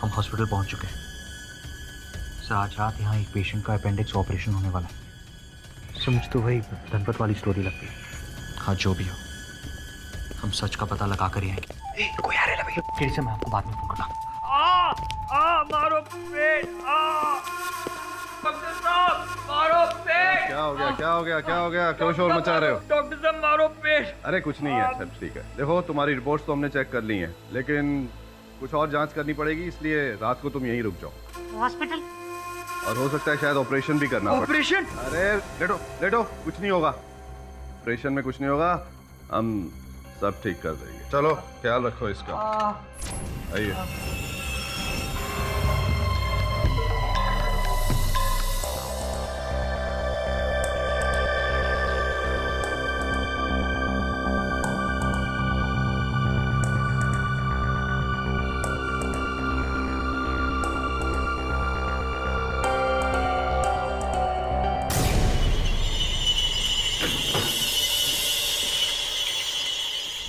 Speaker 6: हम हॉस्पिटल पहुंच चुके हैं सर। आज रात यहाँ एक पेशेंट का अपेंडिक्स ऑपरेशन होने वाला है सर। मुझे तो वही धनपत वाली स्टोरी लगती है। हाँ जो भी हो, हम सच का पता लगा कर ही आएंगे। कोई आ रहा है भैया। केडी सर मैं आपको बाद में फोन करता हूँ।
Speaker 15: मारो पेट, डॉक्टर साहब मारो पेट।
Speaker 7: क्या हो गया क्यों शोर मचा रहे हो?
Speaker 15: डॉक्टर साहब मारो पेट।
Speaker 7: अरे कुछ नहीं है, सब ठीक है। देखो तुम्हारी रिपोर्ट्स तो हमने चेक कर ली हैं, लेकिन कुछ और जांच करनी पड़ेगी, इसलिए रात को तुम यहीं रुक जाओ
Speaker 8: हॉस्पिटल।
Speaker 7: और हो सकता है शायद ऑपरेशन भी करना पड़े।
Speaker 8: ऑपरेशन?
Speaker 7: अरे लेटो, कुछ नहीं होगा, ऑपरेशन में कुछ नहीं होगा, हम सब ठीक कर देंगे। चलो ख्याल रखो इसका। आइए।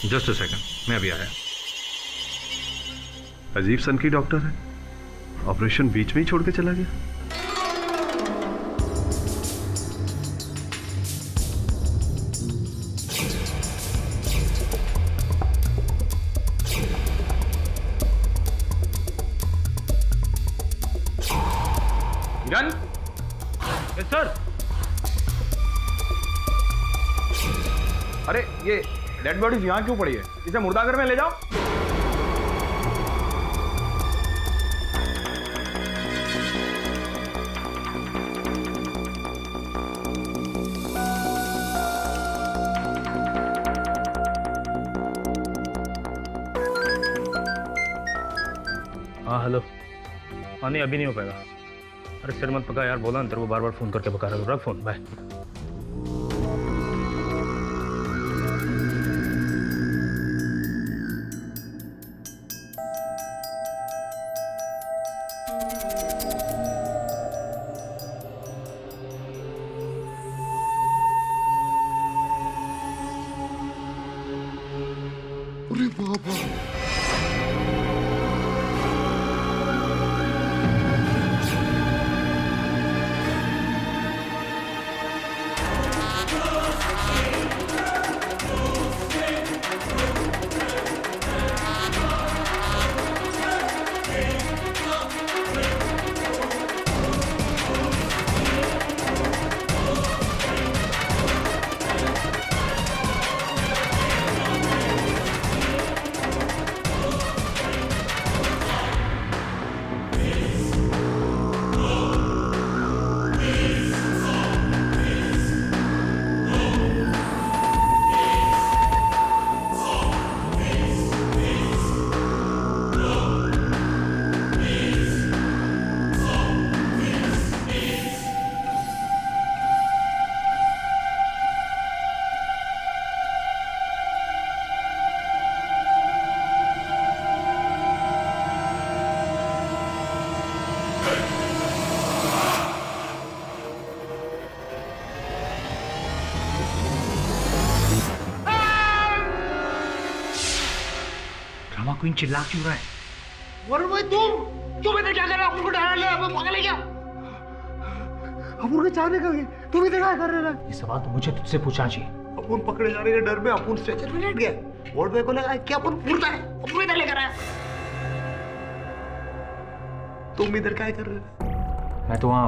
Speaker 13: जस्ट अ सेकंड, मैं अभी आया।
Speaker 7: अजीब सन की डॉक्टर है, ऑपरेशन बीच में ही छोड़ के चला गया।
Speaker 13: गन?
Speaker 15: Yes sir.
Speaker 13: अरे ये डेड बॉडीज यहाँ क्यों पड़ी है? इसे मुर्दाघर में ले जाओ।
Speaker 6: हेलो। हाँ नहीं अभी नहीं हो पाएगा। अरे सिर मत पका यार, बोला ना तेरे को बार बार फ़ोन करके पका रहा हूँ। रख फ़ोन, बाय।
Speaker 8: अरे बाबा,
Speaker 6: क्वीन चिल्ला क्यों रहा है?
Speaker 8: वरुण भाई तुम इधर क्या कर रहे हो? अपुन को डरा लिया, अब पागल है क्या? अपुन को चाहने का तुम इधर क्या कर रहे हो?
Speaker 6: ये सवाल तो मुझे तुझसे पूछना चाहिए।
Speaker 8: अपुन पकड़े जाने के डर में अपुन स्ट्रेचर पे लेट गया। वरुण भाई को लगा कि अपुन फूलता है, अपुन इधर लेकर आया। तुम इधर क्या कर रहे हो?
Speaker 6: मैं तो वहाँ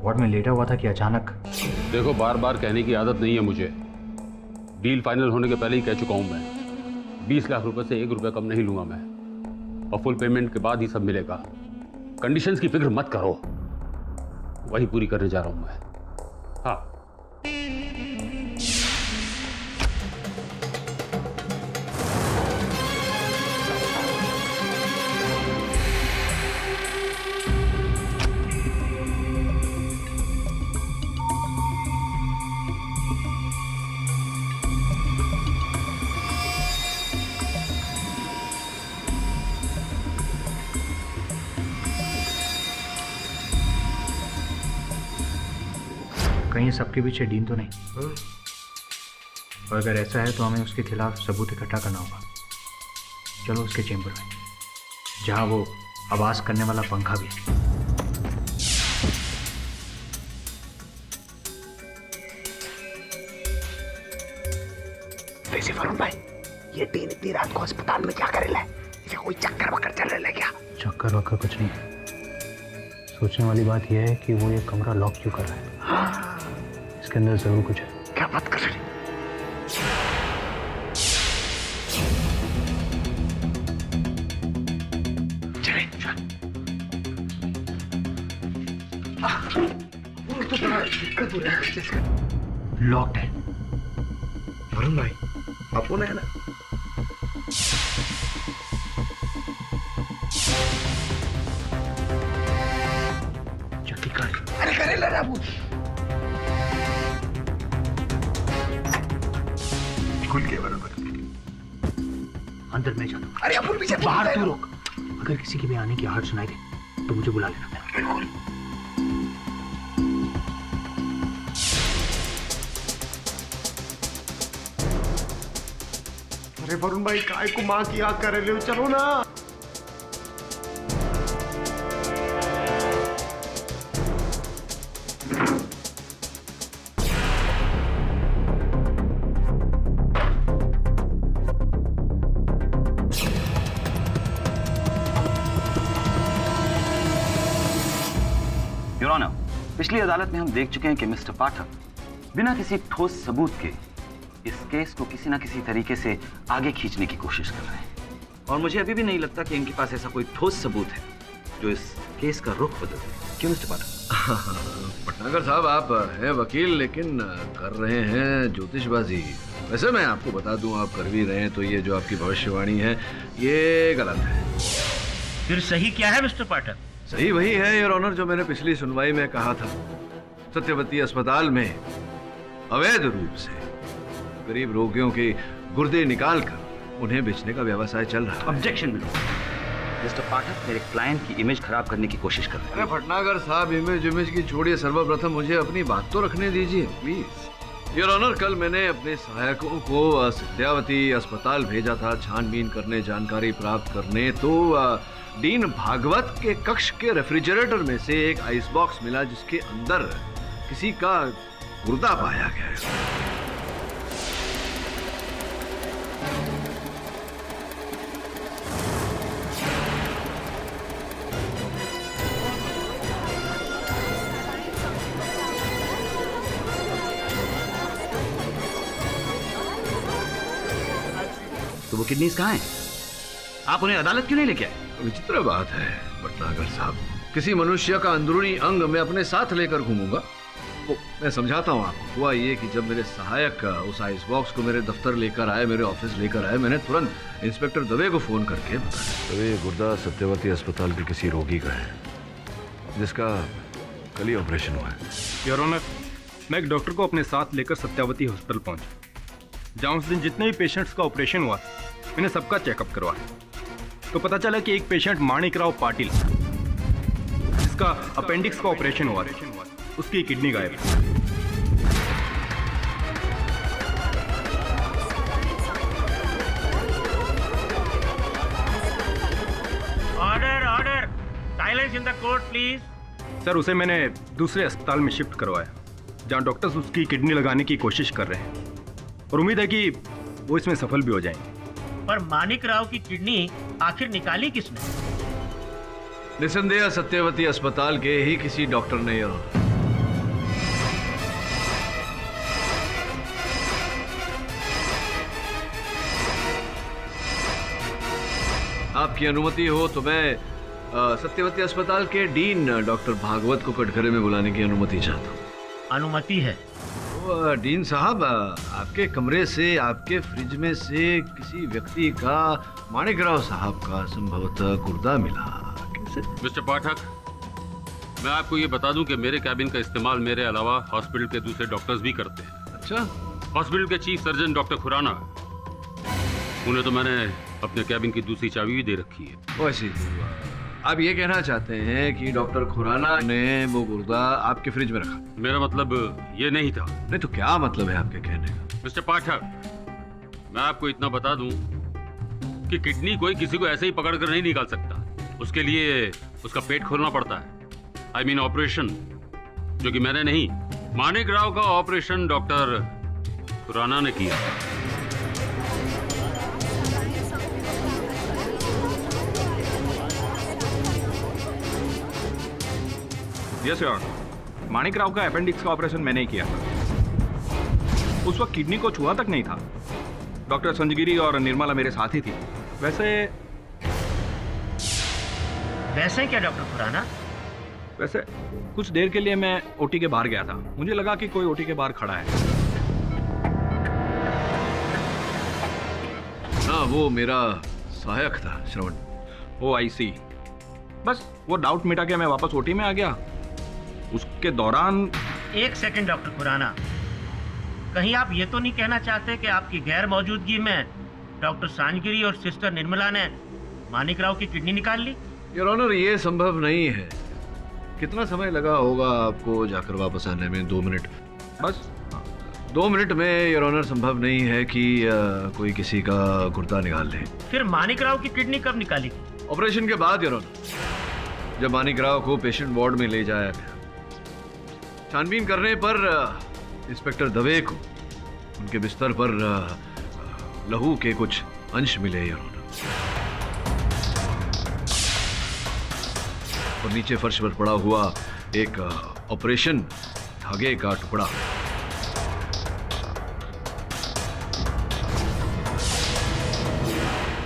Speaker 6: वार्ड में लेटा हुआ था कि अचानक।
Speaker 5: देखो बार बार कहने की आदत नहीं है मुझे। डील फाइनल होने के पहले ही कह चुका हूं मैं, 20 लाख रुपए से 1 रुपया कम नहीं लूंगा मैं, और फुल पेमेंट के बाद ही सब मिलेगा। कंडीशंस की फिक्र मत करो, वही पूरी करने जा रहा हूं मैं। हाँ
Speaker 6: कहीं सबके पीछे डीन तो नहीं? और अगर ऐसा है तो हमें उसके खिलाफ सबूत इकट्ठा करना होगा। चलो उसके चेंबर में, जहां वो आवाज करने वाला पंखा भी है।
Speaker 8: वैसे वरुण भाई, ये डीन इतनी रात को अस्पताल में क्या करेला है? इसे कोई चक्कर वक्कर चल रहा है क्या?
Speaker 6: चक्कर वक्कर कुछ नहीं। सोचने वाली बात यह है कि वो ये कमरा लॉक क्यों कर रहा है।
Speaker 8: हाँ।
Speaker 6: इसके अंदर जरूर कुछ है।
Speaker 8: क्या बात कर रहे? चले तो बड़ा दिक्कत हो रहा है।
Speaker 6: लॉक्ड है।
Speaker 8: वरुण भाई अपुन है ना?
Speaker 6: जल्दी कर।
Speaker 8: अरे करेला ना अपुन। खुल गया वरुण भाई।
Speaker 6: अंदर मैं जाता हूँ।
Speaker 8: अरे अपुन पीछे
Speaker 6: बाहर तू रुक। अगर किसी के भी आने की आहट सुनाई दे तो मुझे बुला लेना।
Speaker 8: बिल्कुल। अरे वरुण भाई काय को माँ की याद कर रहे हो? चलो ना।
Speaker 11: योर ऑनर, पिछली अदालत में हम देख चुके हैं कि मिस्टर पाठक बिना किसी ठोस सबूत के इस केस को किसी ना किसी तरीके से आगे खींचने की कोशिश कर रहे हैं, और मुझे अभी भी नहीं लगता कि इनके पास ऐसा कोई ठोस सबूत है जो इस केस का रुख बदल दे। क्यों मिस्टर पाठक?
Speaker 9: पटनागर साहब, आप हैं वकील लेकिन कर रहे हैं ज्योतिषबाजी। वैसे मैं आपको बता दूं, आप कर भी रहे हैं तो ये जो आपकी भविष्यवाणी है ये गलत है।
Speaker 12: फिर सही क्या है मिस्टर पाठक?
Speaker 9: सही वही है योर ऑनर जो मैंने पिछली सुनवाई में कहा था। सत्यवती अस्पताल में अवैध रूप से गरीब रोगियों के गुर्दे निकालकर उन्हें बेचने का व्यवसाय चल रहा है।
Speaker 11: ऑब्जेक्शन मिस्टर पाठक मेरे क्लाइंट की इमेज खराब करने की कोशिश कर रहे हैं।
Speaker 9: अरे भटनागर साहब, इमेज की छोड़िए, सर्वप्रथम मुझे अपनी बात तो रखने दीजिए प्लीज। योर ऑनर, कल मैंने अपने सहायकों को सत्यावती अस्पताल भेजा था छानबीन करने, जानकारी प्राप्त करने। तो डीन भागवत के कक्ष के रेफ्रिजरेटर में से एक आइस बॉक्स मिला जिसके अंदर किसी का गुर्दा पाया गया।
Speaker 11: तो वो किडनीज कहाँ हैं? आप उन्हें अदालत क्यों नहीं लेके आए?
Speaker 9: विचित्र बात है भटनागर साहब, किसी मनुष्य का अंदरूनी अंग मैं अपने साथ लेकर घूमूंगा? वो मैं समझाता हूँ आपको। हुआ ये कि जब मेरे सहायक उस आइस बॉक्स को मेरे दफ्तर लेकर आए, मेरे ऑफिस लेकर आए, मैंने तुरंत इंस्पेक्टर दवे को फोन करके बताया।
Speaker 7: तो ये गुर्दा सत्यवती अस्पताल के किसी रोगी का है जिसका कल ही ऑपरेशन हुआ है।
Speaker 13: योर ऑनर, मैं एक डॉक्टर को अपने साथ लेकर सत्यावती हॉस्पिटल पहुंचा, जहां उस दिन जितने भी पेशेंट्स का ऑपरेशन हुआ मैंने सबका चेकअप करवाया। तो पता चला कि एक पेशेंट माणिकराव पाटिल, जिसका अपेंडिक्स का ऑपरेशन हुआ, उसकी किडनी गायब है।
Speaker 12: Order order, silence in the court please.
Speaker 13: Sir, उसे मैंने दूसरे अस्पताल में शिफ्ट करवाया, जहां डॉक्टर्स उसकी किडनी लगाने की कोशिश कर रहे हैं और उम्मीद है कि वो इसमें सफल भी हो जाएंगे।
Speaker 12: पर मानिक राव की किडनी आखिर निकाली किसने?
Speaker 9: निसंदेह सत्यवती अस्पताल के ही किसी डॉक्टर ने। आपकी अनुमति हो तो मैं सत्यवती अस्पताल के डीन डॉक्टर भागवत को कटघरे में बुलाने की अनुमति चाहता हूँ।
Speaker 12: अनुमति है।
Speaker 9: डीन साहब, आपके कमरे से, आपके फ्रिज में से किसी व्यक्ति का, माणिकराव साहब का संभवतः गुर्दा मिला। कैसे?
Speaker 16: मिस्टर पाठक, मैं आपको ये बता दूं कि मेरे कैबिन का इस्तेमाल मेरे अलावा हॉस्पिटल के दूसरे डॉक्टर्स भी करते हैं।
Speaker 9: अच्छा?
Speaker 16: हॉस्पिटल के चीफ सर्जन डॉक्टर खुराना, उन्हें तो मैंने अपने कैबिन की दूसरी चाबी भी दे रखी है।
Speaker 9: वैसे आप ये कहना चाहते हैं कि डॉक्टर खुराना ने वो गुर्दा आपके फ्रिज में रखा?
Speaker 16: मेरा मतलब ये नहीं था।
Speaker 9: नहीं तो क्या मतलब है आपके कहने का?
Speaker 16: मिस्टर पाठक, मैं आपको इतना बता दूं कि किडनी कोई किसी को ऐसे ही पकड़ कर नहीं निकाल सकता। उसके लिए उसका पेट खोलना पड़ता है। आई मीन ऑपरेशन, जो कि मैंने नहीं, मानिक राव का ऑपरेशन डॉक्टर खुराना ने किया।
Speaker 13: Yes your honour, Manik Rao का अपेंडिक्स का ऑपरेशन मैंने ही किया था। उस वक्त किडनी को छुआ तक नहीं था। डॉक्टर संजगिरी और निर्मला मेरे साथ ही थी।
Speaker 12: वैसे क्या डॉक्टर खुराना?
Speaker 13: वैसे कुछ देर के लिए मैं ओटी के बाहर गया था। मुझे लगा कि कोई ओटी के बाहर खड़ा है।
Speaker 9: हाँ, वो मेरा सहायक था श्रवण।
Speaker 13: ओ आई सी। बस वो डाउट मिटा के मैं वापस ओटी में आ गया। उसके दौरान
Speaker 12: एक सेकंड डॉक्टर खुराना, कहीं आप ये तो नहीं कहना चाहते कि आपकी गैर मौजूदगी में डॉक्टर सांजगिरी और सिस्टर निर्मला ने मानिक राव की किडनी निकाल ली?
Speaker 9: योर ऑनर, ये संभव नहीं है। कितना समय लगा होगा आपको जाकर वापस आने में? 2 मिनट बस। 2 मिनट में योर ऑनर संभव नहीं है कि कोई किसी का गुर्दा निकाल ले।
Speaker 12: फिर मानिक राव की किडनी कब निकाली?
Speaker 9: ऑपरेशन के बाद योर ऑनर, जब मानिक राव को पेशेंट वार्ड में ले जाया गया। छानबीन करने पर इंस्पेक्टर दवे को उनके बिस्तर पर लहू के कुछ अंश मिले योर ऑनर, और नीचे फर्श पर पड़ा हुआ एक ऑपरेशन धागे का टुकड़ा।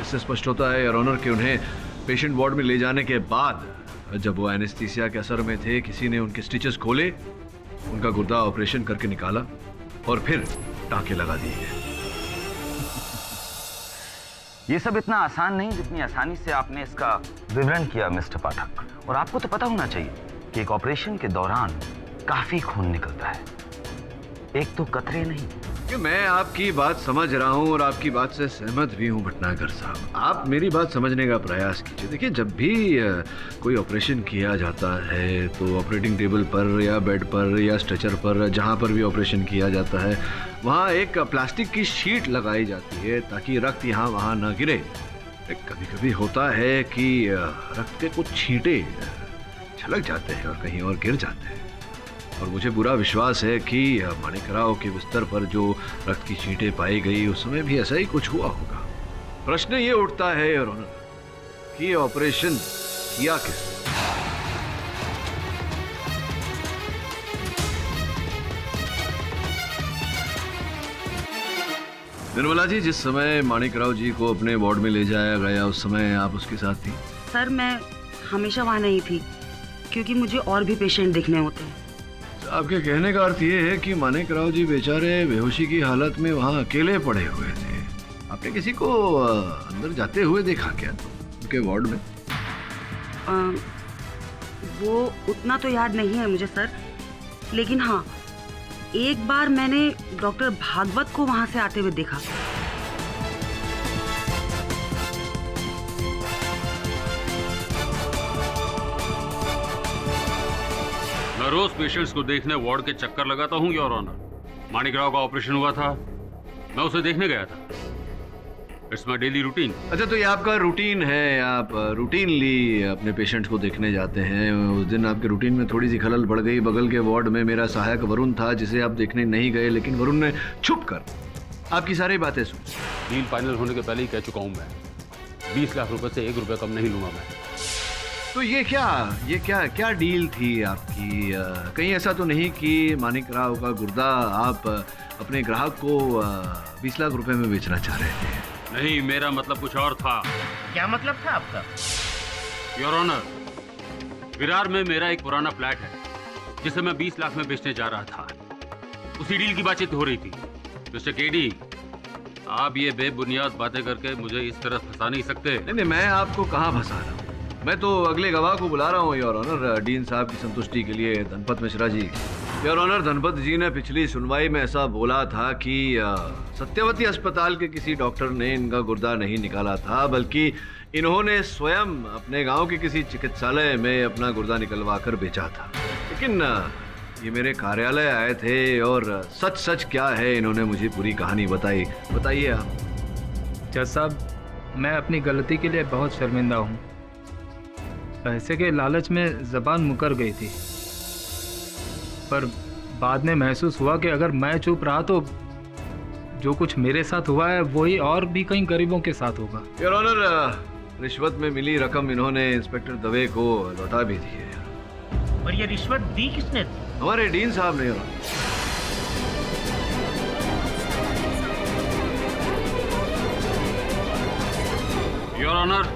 Speaker 9: इससे स्पष्ट होता है योर ऑनर कि उन्हें पेशेंट वार्ड में ले जाने के बाद, जब वो एनेस्थीसिया के असर में थे, किसी ने उनके स्टिचेस खोले, उनका गुर्दा ऑपरेशन करके निकाला और फिर टांके लगा दिए गए।
Speaker 11: ये सब इतना आसान नहीं जितनी आसानी से आपने इसका विवरण किया मिस्टर पाठक। और आपको तो पता होना चाहिए कि एक ऑपरेशन के दौरान काफी खून निकलता है, एक तो कतरे नहीं।
Speaker 9: कि मैं आपकी बात समझ रहा हूं और आपकी बात से सहमत भी हूं भटनागर साहब। आप मेरी बात समझने का प्रयास कीजिए। देखिए, जब भी कोई ऑपरेशन किया जाता है तो ऑपरेटिंग टेबल पर या बेड पर या स्ट्रेचर पर, जहां पर भी ऑपरेशन किया जाता है, वहां एक प्लास्टिक की शीट लगाई जाती है ताकि रक्त यहाँ वहां ना गिरे। कभी कभी होता है कि रक्त के कुछ छींटे छलक जाते हैं और कहीं और गिर जाते हैं, और मुझे बुरा विश्वास है कि माणिकराव के बिस्तर पर जो रक्त की छींटें पाई गई उस समय भी ऐसा ही कुछ हुआ होगा। प्रश्न ये उठता है योर ऑनर कि ऑपरेशन किया किसने? निर्मला जी, जिस समय माणिकराव जी को अपने वार्ड में ले जाया गया उस समय आप उसके साथ थी?
Speaker 3: सर, मैं हमेशा वहाँ नहीं थी क्योंकि मुझे और भी पेशेंट देखने होते हैं।
Speaker 9: आपके कहने का अर्थ ये है कि माणिकराव जी बेचारे बेहोशी की हालत में वहाँ अकेले पड़े हुए थे। आपने किसी को अंदर जाते हुए देखा क्या उनके वार्ड में?
Speaker 3: वो उतना तो याद नहीं है मुझे सर, लेकिन हाँ, एक बार मैंने डॉक्टर भागवत को वहाँ से आते हुए देखा।
Speaker 16: मैं रोज पेशेंट्स को देखने वार्ड के चक्कर लगाता हूँ योर ऑनर। माणिकराव का ऑपरेशन हुआ था, मैं उसे देखने गया था। It's my daily routine.
Speaker 9: अच्छा, तो ये आपका रूटीन है, आप रूटीनली अपने पेशेंट्स को देखने जाते हैं। उस दिन आपके रूटीन में थोड़ी सी खलल पड़ गई। बगल के वार्ड में मेरा सहायक वरुण था जिसे आप देखने नहीं गए, लेकिन वरुण ने छुप कर आपकी सारी बातें सुनी।
Speaker 16: डील फाइनल होने के पहले ही कह चुका हूँ मैं, 20 लाख रुपए से 1 रुपया कम नहीं लूंगा मैं।
Speaker 9: तो ये क्या डील थी आपकी? कहीं ऐसा तो नहीं कि माणिकराव का गुर्दा आप अपने ग्राहक को 20 लाख रुपए में बेचना चाह रहे थे?
Speaker 16: नहीं, मेरा मतलब कुछ और था।
Speaker 12: क्या मतलब था आपका?
Speaker 16: योर ऑनर, विरार में मेरा एक पुराना फ्लैट है जिसे मैं 20 लाख में बेचने जा रहा था। उसी डील की बातचीत हो रही थी। मिस्टर केडी, आप ये बेबुनियाद बातें करके मुझे इस तरह फंसा नहीं सकते।
Speaker 9: नहीं, मैं आपको कहाँ फंसा रहा हूँ? मैं तो अगले गवाह को बुला रहा हूँ योर ऑनर, डीन साहब की संतुष्टि के लिए, धनपत मिश्रा जी। योर ऑनर, धनपत जी ने पिछली सुनवाई में ऐसा बोला था कि सत्यवती अस्पताल के किसी डॉक्टर ने इनका गुर्दा नहीं निकाला था, बल्कि इन्होंने स्वयं अपने गांव के किसी चिकित्सालय में अपना गुर्दा निकलवा कर बेचा था। लेकिन ये मेरे कार्यालय आए थे और सच सच क्या है इन्होंने मुझे पूरी कहानी बताई। बताइए आप।
Speaker 2: जज साहब, मैं अपनी गलती के लिए बहुत शर्मिंदा हूँ। पैसे के लालच में ज़बान मुकर गई थी, पर बाद में महसूस हुआ कि अगर मैं चुप रहा तो जो कुछ मेरे साथ हुआ है वही और भी कई गरीबों के साथ होगा।
Speaker 9: योर ऑनर, रिश्वत में मिली रकम इन्होंने इंस्पेक्टर दवे को लौटा भी दी है।
Speaker 12: और ये रिश्वत दी किसने थी?
Speaker 9: हमारे डीन साहब ने।
Speaker 16: योर ऑनर,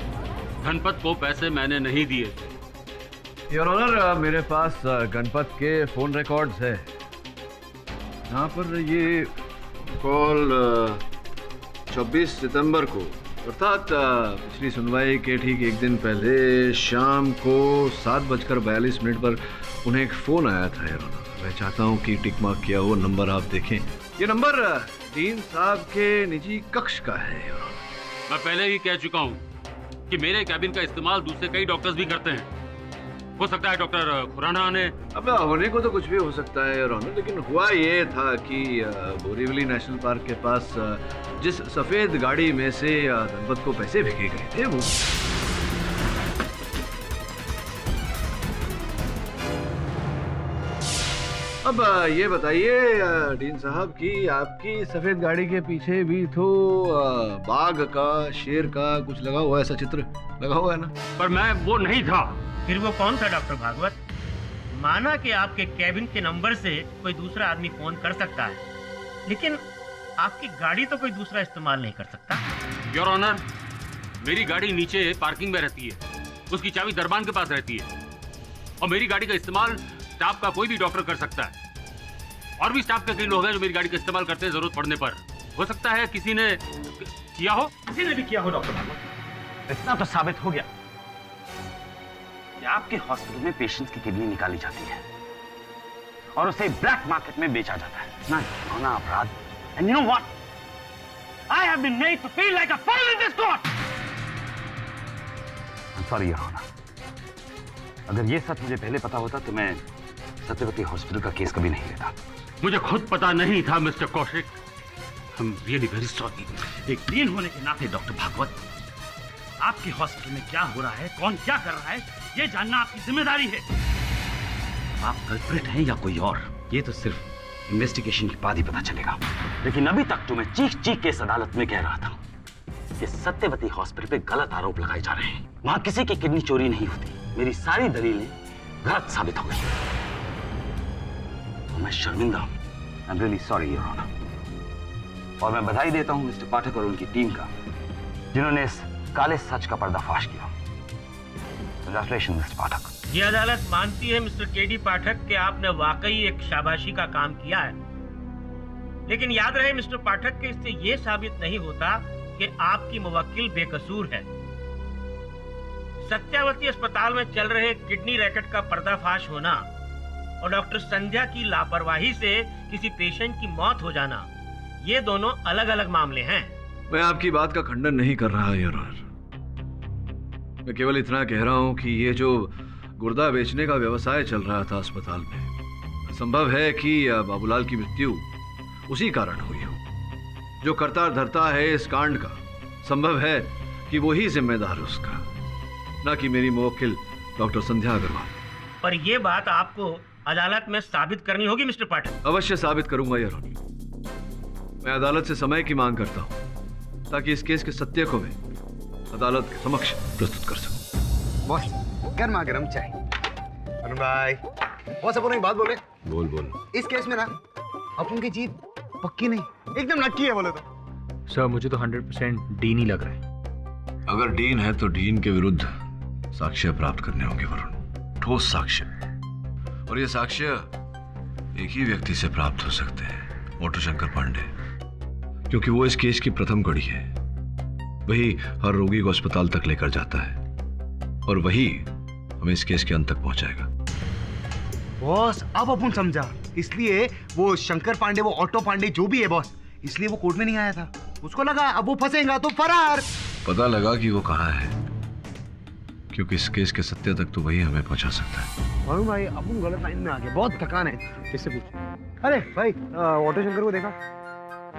Speaker 16: गणपत को पैसे मैंने नहीं दिए थे।
Speaker 9: योर ऑनर, मेरे पास गणपत के फोन रिकॉर्ड्स है। यहाँ पर ये कॉल 26 सितंबर को, अर्थात पिछली सुनवाई के ठीक एक दिन पहले शाम को 7:42 पर उन्हें एक फोन आया था। योर ऑनर, मैं चाहता हूँ कि टिक मार्क किया वो नंबर आप देखें। ये नंबर डीन साहब के निजी कक्ष का है। योर ऑनर,
Speaker 16: मैं पहले ही कह चुका हूँ कि मेरे कैबिन का इस्तेमाल दूसरे कई डॉक्टर्स भी करते हैं। हो सकता है डॉक्टर खुराना ने।
Speaker 9: अब होने को तो कुछ भी हो सकता है योर ऑनर, लेकिन हुआ ये था कि बोरीवली नेशनल पार्क के पास जिस सफेद गाड़ी में से धनपत को पैसे भेजे गए थे वो अब ये बताइए डीन साहब कि आपकी सफेद गाड़ी के पीछे भी तो बाघ का, शेर का कुछ लगा हुआ है, ऐसा चित्र लगा हुआ है ना?
Speaker 16: पर मैं वो नहीं था।
Speaker 12: फिर वो कौन था डॉक्टर भागवत? माना कि आपके कैबिन के नंबर से कोई दूसरा आदमी फोन कर सकता है, लेकिन आपकी गाड़ी तो कोई दूसरा इस्तेमाल नहीं कर सकता।
Speaker 16: योर ऑनर, मेरी गाड़ी नीचे पार्किंग में रहती है, उसकी चाबी दरबान के पास रहती है, और मेरी गाड़ी का इस्तेमाल स्टाफ का कोई भी डॉक्टर कर सकता है। और भी स्टाफ के कई लोग हैं जो मेरी गाड़ी का इस्तेमाल करते हैं जरूरत पड़ने पर। हो सकता है किसी ने किया हो।
Speaker 12: किसी ने भी किया हो डॉक्टर भागवत।
Speaker 11: इतना तो साबित हो गया कि आपके हॉस्पिटल में पेशेंट्स की किडनी निकाली जाती है और उसे ब्लैक मार्केट में बेचा जाता है। इतना घिनौना अपराध। And you know what, I have been made to feel like a fool in this court. I am sorry your honour. अगर ये सच मुझे पहले पता होता तो मैं सत्यवती हॉस्पिटल का केस कभी नहीं लेता।
Speaker 16: मुझे खुद पता नहीं था mister Kaushik. I am really very sorry.
Speaker 12: एक डीन होने के नाते डॉक्टर भागवत, आपके हॉस्पिटल में क्या हो रहा है, कौन क्या कर रहा है, ये जानना आपकी जिम्मेदारी है।
Speaker 11: आप कल्प्रिट हैं या कोई और, ये तो सिर्फ इन्वेस्टिगेशन के बाद ही पता चलेगा। लेकिन अभी तक तो मैं चीख चीख के इस अदालत में कह रहा था कि सत्यवती हॉस्पिटल पे गलत आरोप लगाए जा रहे हैं। वहां किसी की किडनी चोरी नहीं होती। मेरी सारी दलीलें गलत साबित हो गई। मैं शर्मिंदा हूं। I am really sorry your honour. और मैं बधाई देता हूं मिस्टर पाठक और उनकी टीम का, जिन्होंने इस काले सच का पर्दाफाश किया। कांग्रेचुलेशन मिस्टर पाठक।
Speaker 12: ये अदालत मानती है मिस्टर केडी पाठक कि आपने वाकई एक शाबाशी का काम किया है। लेकिन याद रहे मिस्टर पाठक कि इससे ये साबित नहीं होता कि आपकी मुवक्किल बेकसूर है। सत्यावती अस्पताल में चल रहे किडनी रैकेट का पर्दाफाश होना और डॉक्टर संध्या की लापरवाही से किसी पेशेंट की मौत हो जाना, ये दोनों अलग अलग मामले हैं।
Speaker 9: मैं आपकी बात का खंडन नहीं कर रहा योर ऑनर। मैं केवल इतना कह रहा हूं कि ये जो गुर्दा बेचने का व्यवसाय चल रहा था अस्पताल में, संभव है कि बाबूलाल की मृत्यु उसी कारण हुई हो। जो करता धरता है इस कांड का, संभव है कि वो ही जिम्मेदार उसका, ना कि मेरी मुवक्किल डॉक्टर संध्या अग्रवाल।
Speaker 12: पर ये बात आपको अदालत में साबित करनी होगी मिस्टर पाठक।
Speaker 9: अवश्य साबित करूंगा योर ऑनर। मैं अदालत से समय की मांग करता हूं ताकि इस केस के सत्य को मैं अदालत के समक्ष प्रस्तुत कर सकूं।
Speaker 8: बॉस, गर्मा गर्म चाय। अरुण भाई, बॉस अपन एक बात बोले।
Speaker 9: बोल बोल।
Speaker 8: इस केस में ना अपन की जीत पक्की नहीं, एकदम लटकी है बोले तो।
Speaker 6: सर मुझे तो 100% डीन ही लग रहा है।
Speaker 9: अगर डीन है तो डीन के विरुद्ध साक्ष्य प्राप्त करने होंगे वरुण, ठोस साक्ष्य। और ये साक्ष्य एक ही व्यक्ति से प्राप्त हो सकते हैं, मोटू शंकर पांडे, क्योंकि वो इस केस की प्रथम कड़ी है। वही हर रोगी को अस्पताल तक लेकर जाता है और वही हमें इस केस के अंत तक पहुंचाएगा।
Speaker 8: बॉस अब अपन समझा, इसलिए वो शंकर पांडे, वो ऑटो पांडे जो भी है बॉस, इसलिए वो कोर्ट में नहीं आया था। उसको लगा अब वो फंसेगा तो फरार।
Speaker 9: पता लगा कि वो कहाँ है, क्योंकि इस केस के सत्य तक तो वही हमें पहुंचा सकता है।
Speaker 8: वरुण भाई अपन गलत लाइन में आ गए, बहुत थकान है। किससे पूछ? अरे भाई, ऑटो शंकर को देखा?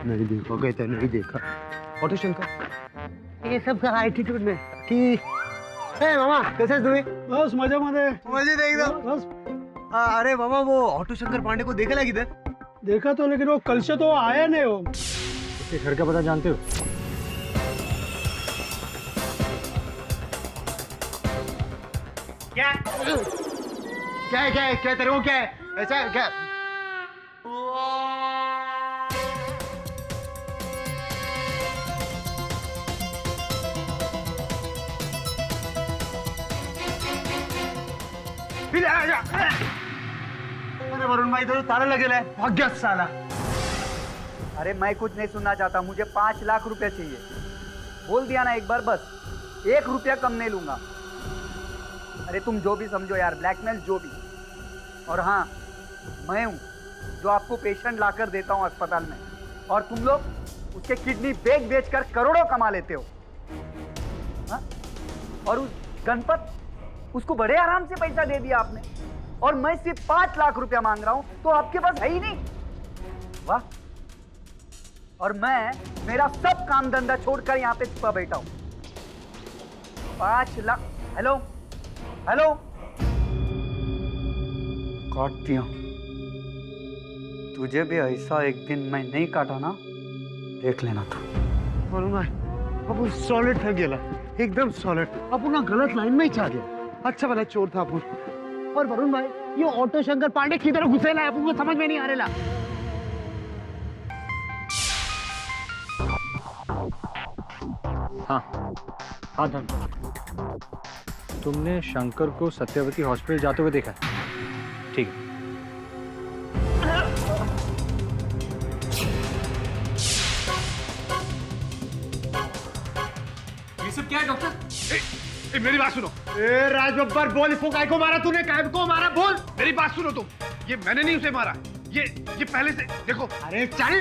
Speaker 8: नहीं देखा, कहते नहीं देखा। ऑटो शंकर ये सब का एटीट्यूड में ठीक। ए मामा, कैसे तुम्ही?
Speaker 15: बस मजा मध्ये
Speaker 8: एकदम बस। अरे मामा, वो ऑटो शंकर पांडे को देखा किधर?
Speaker 15: देखा तो, लेकिन वो कल से तो आया नहीं। हो उसके घर का पता जानते हो?
Speaker 8: क्या क्या तेरे को क्या है? ऐसा क्या? अरे वरुण भाई, तो ताला लगेला है, भाग गया साला।
Speaker 14: अरे मैं कुछ नहीं सुनना चाहता, मुझे 5 लाख रुपए चाहिए। बोल दिया ना एक बार, बस 1 रुपया कम नहीं लूंगा। अरे तुम जो भी समझो यार, ब्लैकमेल जो भी। और हाँ, मैं हूँ जो आपको पेशेंट लाकर देता हूँ अस्पताल में, और तुम लोग उसके किडनी बेच-बेच कर करोड़ों कमा लेते हो। हाँ? और उस गणपत, उसको बड़े आराम से पैसा दे दिया आपने, और मैं सिर्फ 5 लाख रुपया मांग रहा हूं, तो आपके पास है ही नहीं। वाह। और मैं मेरा सब काम धंधा छोड़कर यहाँ पे छुपा बैठा हूं। 5 लाख। हेलो हेलो, काट दिया। तुझे भी ऐसा एक दिन मैं नहीं काटा ना, देख लेना तू।
Speaker 8: वरुण भाई, अब सॉलिड था गेला, एकदम सॉलिड। अब ना गलत लाइन में ही जा गया। अच्छा वाला चोर था अपन। और वरुण भाई, ये ऑटो शंकर पांडे किधर घुसेला है, अपन को समझ में नहीं आ रहा।
Speaker 6: हाँ धन, तुमने शंकर को सत्यवती हॉस्पिटल जाते हुए देखा? ठीक है।
Speaker 15: क्या है डॉक्टर?
Speaker 10: मेरी बात सुनो। ए राज बब्बर, बोल इसको काय को मारा तूने? काय को मारा बोल। मेरी बात सुनो तुम। ये मैंने नहीं उसे मारा। ये पहले से देखो। अरे चल।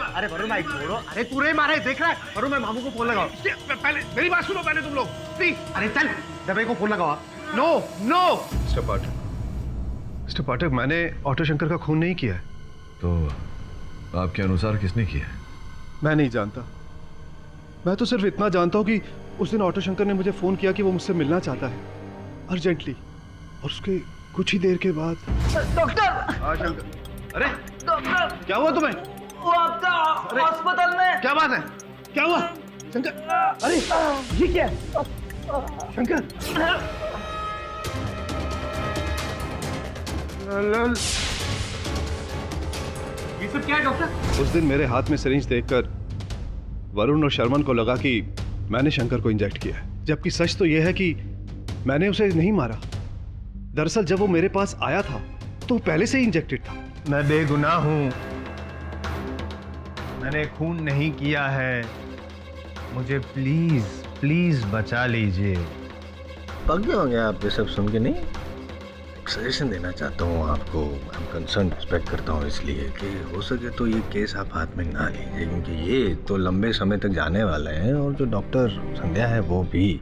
Speaker 10: अरे वरुण भाई छोड़ो। अरे तू नहीं मारा है, देख रहा है? वरुण, मैं मामू को फोन लगाओ। पहले मेरी बात सुनो पहले तुम लोग प्लीज। अरे चल, दबे को फोन लगाओ। नो नो
Speaker 7: मिस्टर पाठक, मैंने ऑटो शंकर का खून नहीं किया है।
Speaker 9: तो आपके अनुसार किसने किया?
Speaker 7: मैं नहीं जानता। मैं तो सिर्फ इतना जानता हूँ कि उस दिन ऑटो शंकर ने मुझे फोन किया कि वो मुझसे मिलना चाहता है अर्जेंटली, और उसके कुछ ही देर के बाद।
Speaker 14: डॉक्टर!
Speaker 7: हाँ शंकर। अरे
Speaker 14: डॉक्टर!
Speaker 7: क्या हुआ तुम्हें?
Speaker 14: वो आपका अस्पताल में।
Speaker 7: क्या बात है? क्या हुआ शंकर? अरे
Speaker 14: ये क्या है?
Speaker 7: शंकर!
Speaker 15: ये सब क्या है डॉक्टर?
Speaker 7: उस दिन मेरे हाथ में सिरिंज देखकर वरुण और शर्मन को लगा कि मैंने शंकर को इंजेक्ट किया है, जबकि सच तो यह है कि मैंने उसे नहीं मारा। दरअसल जब वो मेरे पास आया था तो पहले से ही इंजेक्टेड था।
Speaker 8: मैं बेगुनाह हूं, मैंने खून नहीं किया है। मुझे प्लीज प्लीज बचा लीजिए।
Speaker 10: पक गए होंगे आप ये सब सुन के? नहीं, एक सजेशन देना चाहता हूँ आपको। आई एम कंसर्न, रिस्पेक्ट करता हूँ इसलिए कि हो सके तो ये केस आप हाथ में ना लीजिए, क्योंकि ये तो लंबे समय तक जाने वाला है, और जो डॉक्टर संध्या है वो भी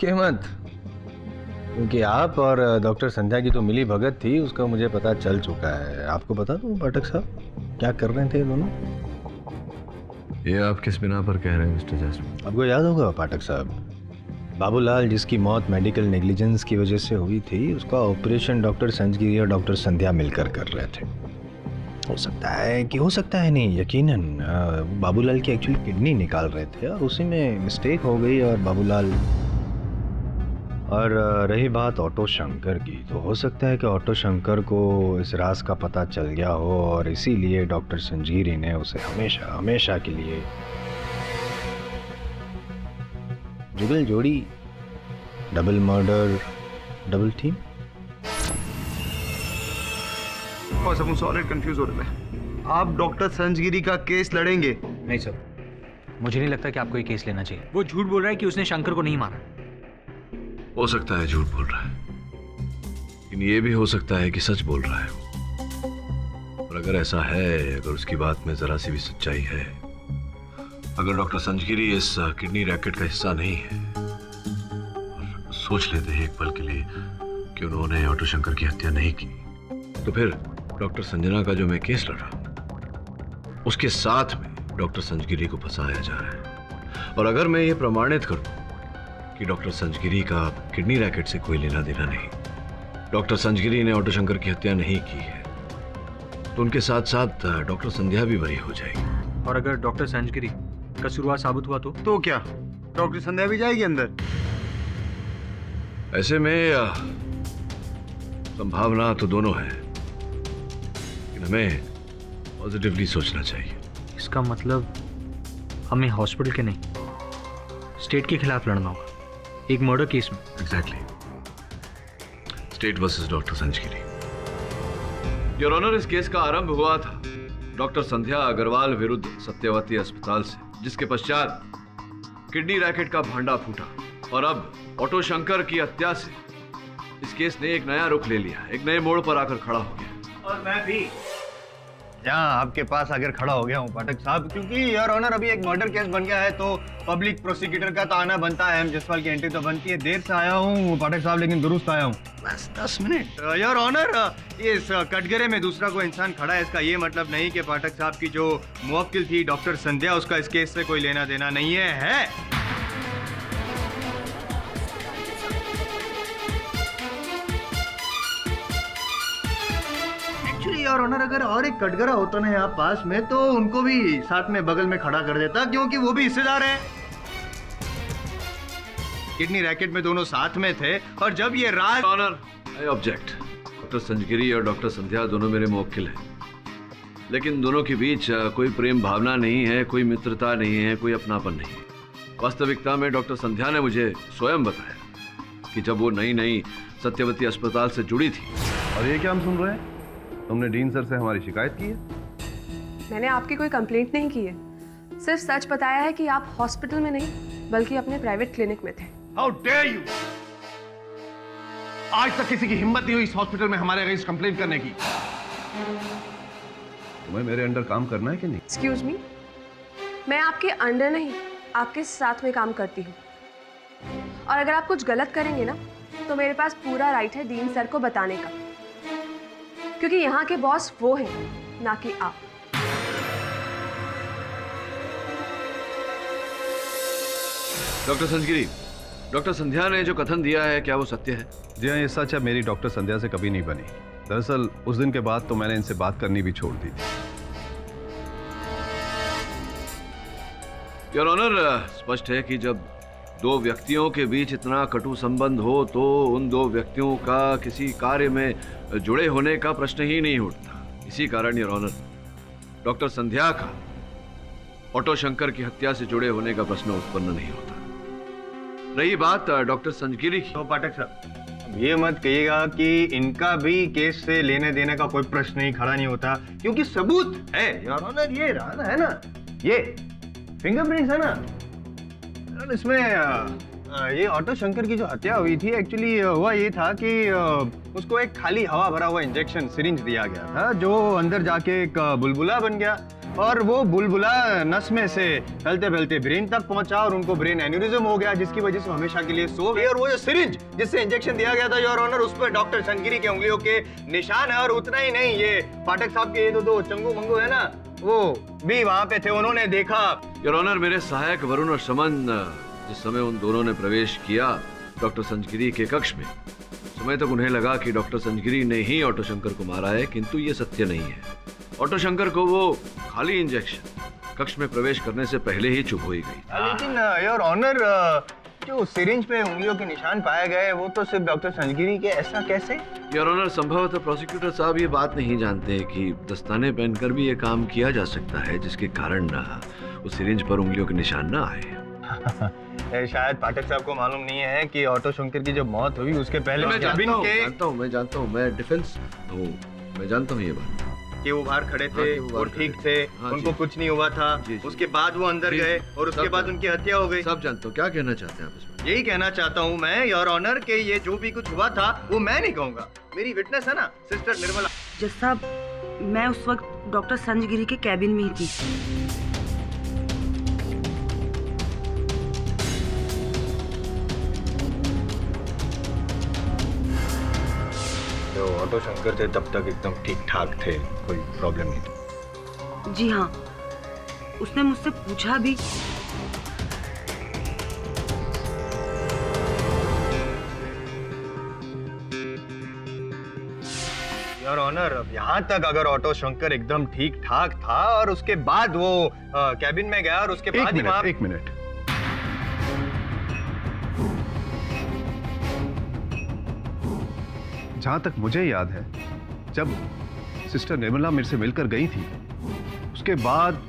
Speaker 10: के मत, क्योंकि आप और डॉक्टर संध्या की तो मिली भगत थी, उसका मुझे पता चल चुका है। आपको बता दूं पाठक साहब क्या कर रहे थे दोनों?
Speaker 9: ये आप किस बिना पर कह रहे हैं मिस्टर जैस्मिन?
Speaker 10: आपको याद होगा पाठक साहब, बाबूलाल जिसकी मौत मेडिकल नेग्लिजेंस की वजह से हुई थी, उसका ऑपरेशन डॉक्टर संजगिरी और डॉक्टर संध्या मिलकर कर रहे थे। हो सकता है नहीं, यकीनन बाबूलाल की एक्चुअली किडनी निकाल रहे थे और उसी में मिस्टेक हो गई और बाबूलाल। और रही बात ऑटो शंकर की, तो हो सकता है कि ऑटो शंकर को इस राज का पता चल गया हो और इसीलिए डॉक्टर संजीरी ने उसे हमेशा हमेशा के लिए जुगल जोड़ी, डबल मर्डर, डबल टीम।
Speaker 8: बस हम सॉलिड कंफ्यूज हो रहे हैं। आप डॉक्टर संजगिरी का केस लड़ेंगे?
Speaker 6: नहीं सर, मुझे नहीं लगता कि आपको ये केस लेना चाहिए। वो झूठ बोल रहा है कि उसने शंकर को नहीं मारा।
Speaker 9: हो सकता है झूठ बोल रहा है, लेकिन ये भी हो सकता है कि सच बोल रहा है। और अगर ऐसा है, अगर उसकी बात में जरा सी भी सच्चाई है, अगर डॉक्टर संजगिरी इस किडनी रैकेट का हिस्सा नहीं है, और सोच लेते हैं एक पल के लिए कि उन्होंने ऑटो शंकर की हत्या नहीं की, तो फिर डॉक्टर संजना का जो मैं केस लड़ा, उसके साथ में डॉक्टर संजगिरी को फंसाया जा रहा है। और अगर मैं ये प्रमाणित करूं कि डॉक्टर संजगिरी का किडनी रैकेट से कोई लेना देना नहीं, डॉक्टर संजगिरी ने ऑटो शंकर की हत्या नहीं की है, तो उनके साथ साथ डॉक्टर संध्या भी बरी हो जाएगी।
Speaker 6: और अगर डॉक्टर संजगिरी कसूरवार साबित हुआ तो
Speaker 8: क्या डॉक्टर संध्या भी जाएगी अंदर?
Speaker 9: ऐसे में संभावना तो दोनों है, लेकिन हमें पॉजिटिवली सोचना चाहिए।
Speaker 6: इसका मतलब हमें हॉस्पिटल के नहीं, स्टेट के खिलाफ लड़ना होगा, एक मर्डर केस में।
Speaker 9: Exactly, state versus doctor Sanjgiri. Your honour, इस केस का आरंभ हुआ था डॉक्टर संध्या अग्रवाल विरुद्ध सत्यवती अस्पताल से, जिसके पश्चात किडनी रैकेट का भांडा फूटा, और अब ऑटो शंकर की हत्या से इस केस ने एक नया रुख ले लिया, एक नए मोड़ पर आकर खड़ा हो गया।
Speaker 8: और मैं भी जहाँ आपके पास आकर खड़ा हो गया हूँ पाठक साहब, क्योंकि योर ऑनर अभी एक मर्डर केस बन गया है, तो पब्लिक प्रोसिक्यूटर का तो आना बनता है, एम जसवाल की एंट्री तो बनती है। देर से आया हूँ पाठक साहब, लेकिन दुरुस्त आया हूँ। बस 10 मिनट। योर ऑनर, ये इस कटघरे में दूसरा कोई इंसान खड़ा है, इसका ये मतलब नहीं कि पाठक साहब की जो मुवक्किल थी डॉक्टर संध्या, उसका इस केस से कोई लेना देना नहीं है। और ऑनर, अगर और एक कटघरा होता ना यहाँ पास में, तो उनको भी साथ में बगल में खड़ा कर देता, क्योंकि वो भी हिस्सेदार है। किडनी रैकेट में दोनों साथ में थे, और जब ये राज।
Speaker 9: Honour, I object. Doctor Sanjgiri और डॉक्टर संध्या दोनों मेरे मुवक्किल हैं, लेकिन दोनों के बीच कोई प्रेम भावना नहीं है, कोई मित्रता नहीं है, कोई अपनापन नहीं। वास्तविकता में डॉक्टर संध्या ने मुझे स्वयं बताया कि जब वो नई सत्यवती अस्पताल से जुड़ी थी।
Speaker 7: और ये क्या हम सुन रहे हैं? तुमने डीन सर से हमारी शिकायत की है?
Speaker 4: मैंने आपकी कोई कंप्लेंट नहीं की है, सिर्फ सच बताया है कि आप हॉस्पिटल में नहीं बल्कि अपने प्राइवेट क्लिनिक में थे।
Speaker 7: How dare you! आज तक किसी की हिम्मत नहीं हुई इस हॉस्पिटल में हमारे अगेंस्ट कंप्लेन करने की। तुम्हें मेरे अंडर काम करना है कि नहीं?
Speaker 4: एक्सक्यूज मी, मैं आपके अंडर नहीं आपके साथ में काम करती हूँ, और अगर आप कुछ गलत करेंगे ना तो मेरे पास पूरा राइट है डीन सर को बताने का, क्योंकि यहाँ के बॉस वो हैं ना कि आप।
Speaker 9: डॉक्टर संजगिरी, डॉक्टर संध्या ने जो कथन दिया है क्या वो सत्य है?
Speaker 7: जी हाँ, ये सच है। मेरी डॉक्टर संध्या से कभी नहीं बनी। दरअसल उस दिन के बाद तो मैंने इनसे बात करनी भी छोड़ दी थी।
Speaker 9: योर ऑनर, स्पष्ट है कि जब दो व्यक्तियों के बीच इतना कटु संबंध हो तो उन दो व्यक्तियों का किसी कार्य में जुड़े होने का प्रश्न ही नहीं उठता। इसी कारण योर ऑनर, डॉक्टर संध्या का ऑटो शंकर की हत्या से जुड़े होने का प्रश्न उत्पन्न नहीं होता। रही बात डॉक्टर संजगिरी की,
Speaker 10: तो पाठक साहब ये मत कहिएगा कि इनका भी केस से लेने देने का कोई प्रश्न ही खड़ा नहीं होता, क्योंकि सबूत है योर ऑनर। ये रहा है ना, ये फिंगरप्रिंट्स है ना इसमें। ये ऑटो शंकर की जो हत्या हुई थी, एक्चुअली हुआ ये था कि उसको एक खाली हवा भरा हुआ इंजेक्शन सिरिंज दिया गया था, जो अंदर जाके एक बुलबुला बन गया, और वो बुलबुला नस में से फैलते फैलते ब्रेन तक पहुंचा और उनको ब्रेन एन्यूरिज्म हो गया, जिसकी वजह से हमेशा के लिए सो गए। और वो जो सिरिंज जिससे इंजेक्शन दिया गया था योर ऑनर, उस पर डॉक्टर संजगिरी के उंगलियों के निशान है। और उतना ही नहीं, ये पाठक साहब के ये दो चंगू मंगू है ना, वो भी वहां पे थे, उन्होंने देखा।
Speaker 9: योर ऑनर, मेरे सहायक वरुण और शमन जिस समय उन दोनों ने प्रवेश किया डॉक्टर संजगिरी के कक्ष में, समय तक उन्हें लगा कि डॉक्टर संजगिरी ने ही ऑटो शंकर को मारा है, किंतु ये सत्य नहीं है। ऑटो शंकर को वो खाली इंजेक्शन कक्ष में प्रवेश करने से पहले ही चुप हो ही गई।
Speaker 10: लेकिन योर ऑनर, जो सिरिंज पे उंगलियों के निशान पाए गए वो तो सिर्फ डॉक्टर संजगिरी के, ऐसा कैसे?
Speaker 9: योर ऑनर, संभवतः प्रोसिक्यूटर साहब ये बात नहीं जानते कि दस्ताने पहनकर भी ये काम किया जा सकता है, जिसके कारण उस सिरिंज पर उंगलियों के निशान ना आए।
Speaker 10: शायद पाठक साहब को मालूम नहीं है कि ऑटो शंकर की जब मौत हुई उसके पहले
Speaker 9: मैं जानता हूँ, मैं डिफेंस हूँ, मैं जानता हूँ ये बात
Speaker 10: कि वो बाहर खड़े थे और ठीक थे, उनको कुछ नहीं हुआ था। उसके बाद वो अंदर गए और उसके बाद उनकी हत्या हो गई।
Speaker 9: सब जानते हो। क्या कहना चाहते हैं आप इसमें?
Speaker 10: यही कहना चाहता हूँ मैं योर ऑनर के ये जो भी कुछ हुआ था वो मैं नहीं कहूँगा, मेरी विटनेस है ना सिस्टर निर्मला।
Speaker 3: जज साहब, मैं उस वक्त डॉक्टर संजगिरी के कैबिन में ही थी।
Speaker 10: तो ऑटो शंकर थे तब तक एकदम ठीक ठाक थे, कोई प्रॉब्लम नहीं थी?
Speaker 3: जी हाँ, उसने मुझसे पूछा भी।
Speaker 10: योर ऑनर, अब यहाँ तक अगर ऑटो शंकर एकदम ठीक ठाक था और उसके बाद वो कैबिन में गया और उसके बाद ही वहाँ...
Speaker 7: एक मिनट, जहां तक मुझे याद है, जब सिस्टर निर्मला मेरे से मिलकर गई थी उसके बाद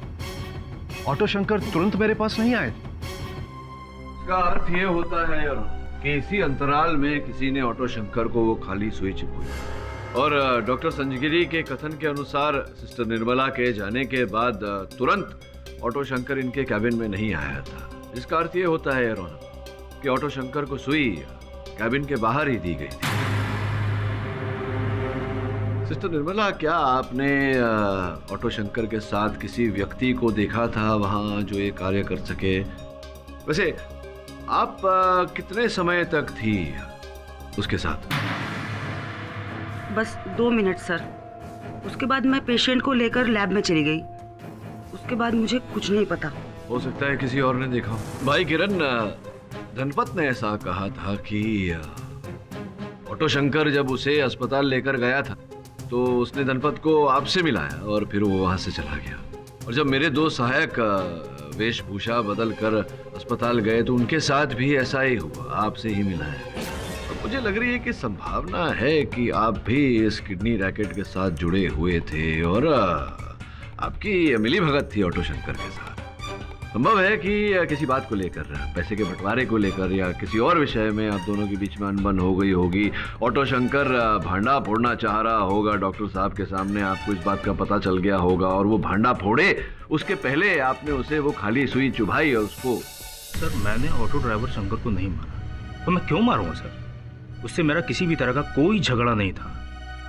Speaker 7: ऑटो शंकर तुरंत मेरे पास नहीं आए।
Speaker 9: इसका अर्थ ये होता है कि इसी अंतराल में किसी ने ऑटो शंकर को वो खाली सुई चिपकाई, और डॉक्टर संजगिरी के कथन के अनुसार सिस्टर निर्मला के जाने के बाद तुरंत ऑटो शंकर इनके कैबिन में नहीं आया था। जिसका अर्थ ये होता है कि ऑटो शंकर को सुई कैबिन के बाहर ही दी गई थी। सिस्टर निर्मला, क्या आपने ऑटो शंकर के साथ किसी व्यक्ति को देखा था वहां जो ये कार्य कर सके? वैसे आप कितने समय तक थी उसके साथ?
Speaker 3: बस 2 मिनट सर। उसके बाद मैं पेशेंट को लेकर लैब में चली गई। उसके बाद मुझे कुछ नहीं पता।
Speaker 9: हो सकता है किसी और ने देखा हो। भाई किरण, धनपत ने ऐसा कहा था कि ऑटो शंकर जब उसे अस्पताल लेकर गया था तो उसने धनपत को आपसे मिलाया और फिर वो वहां से चला गया। और जब मेरे 2 सहायक वेशभूषा बदल कर अस्पताल गए तो उनके साथ भी ऐसा ही हुआ, आपसे ही मिलाया। और मुझे लग रही है कि संभावना है कि आप भी इस किडनी रैकेट के साथ जुड़े हुए थे और आपकी मिली भगत थी ऑटो शंकर के साथ। संभव है कि किसी बात को लेकर, पैसे के बंटवारे को लेकर या किसी और विषय में आप दोनों के बीच में अनबन हो गई होगी। ऑटो शंकर भांडा फोड़ना चाह रहा होगा डॉक्टर साहब के सामने, आपको इस बात का पता चल गया होगा और वो भांडा फोड़े उसके पहले आपने उसे वो खाली सुई चुभाई और उसको।
Speaker 6: सर मैंने ऑटो ड्राइवर शंकर को नहीं मारा, तो मैं क्यों मारूंगा सर? उससे मेरा किसी भी तरह का कोई झगड़ा नहीं था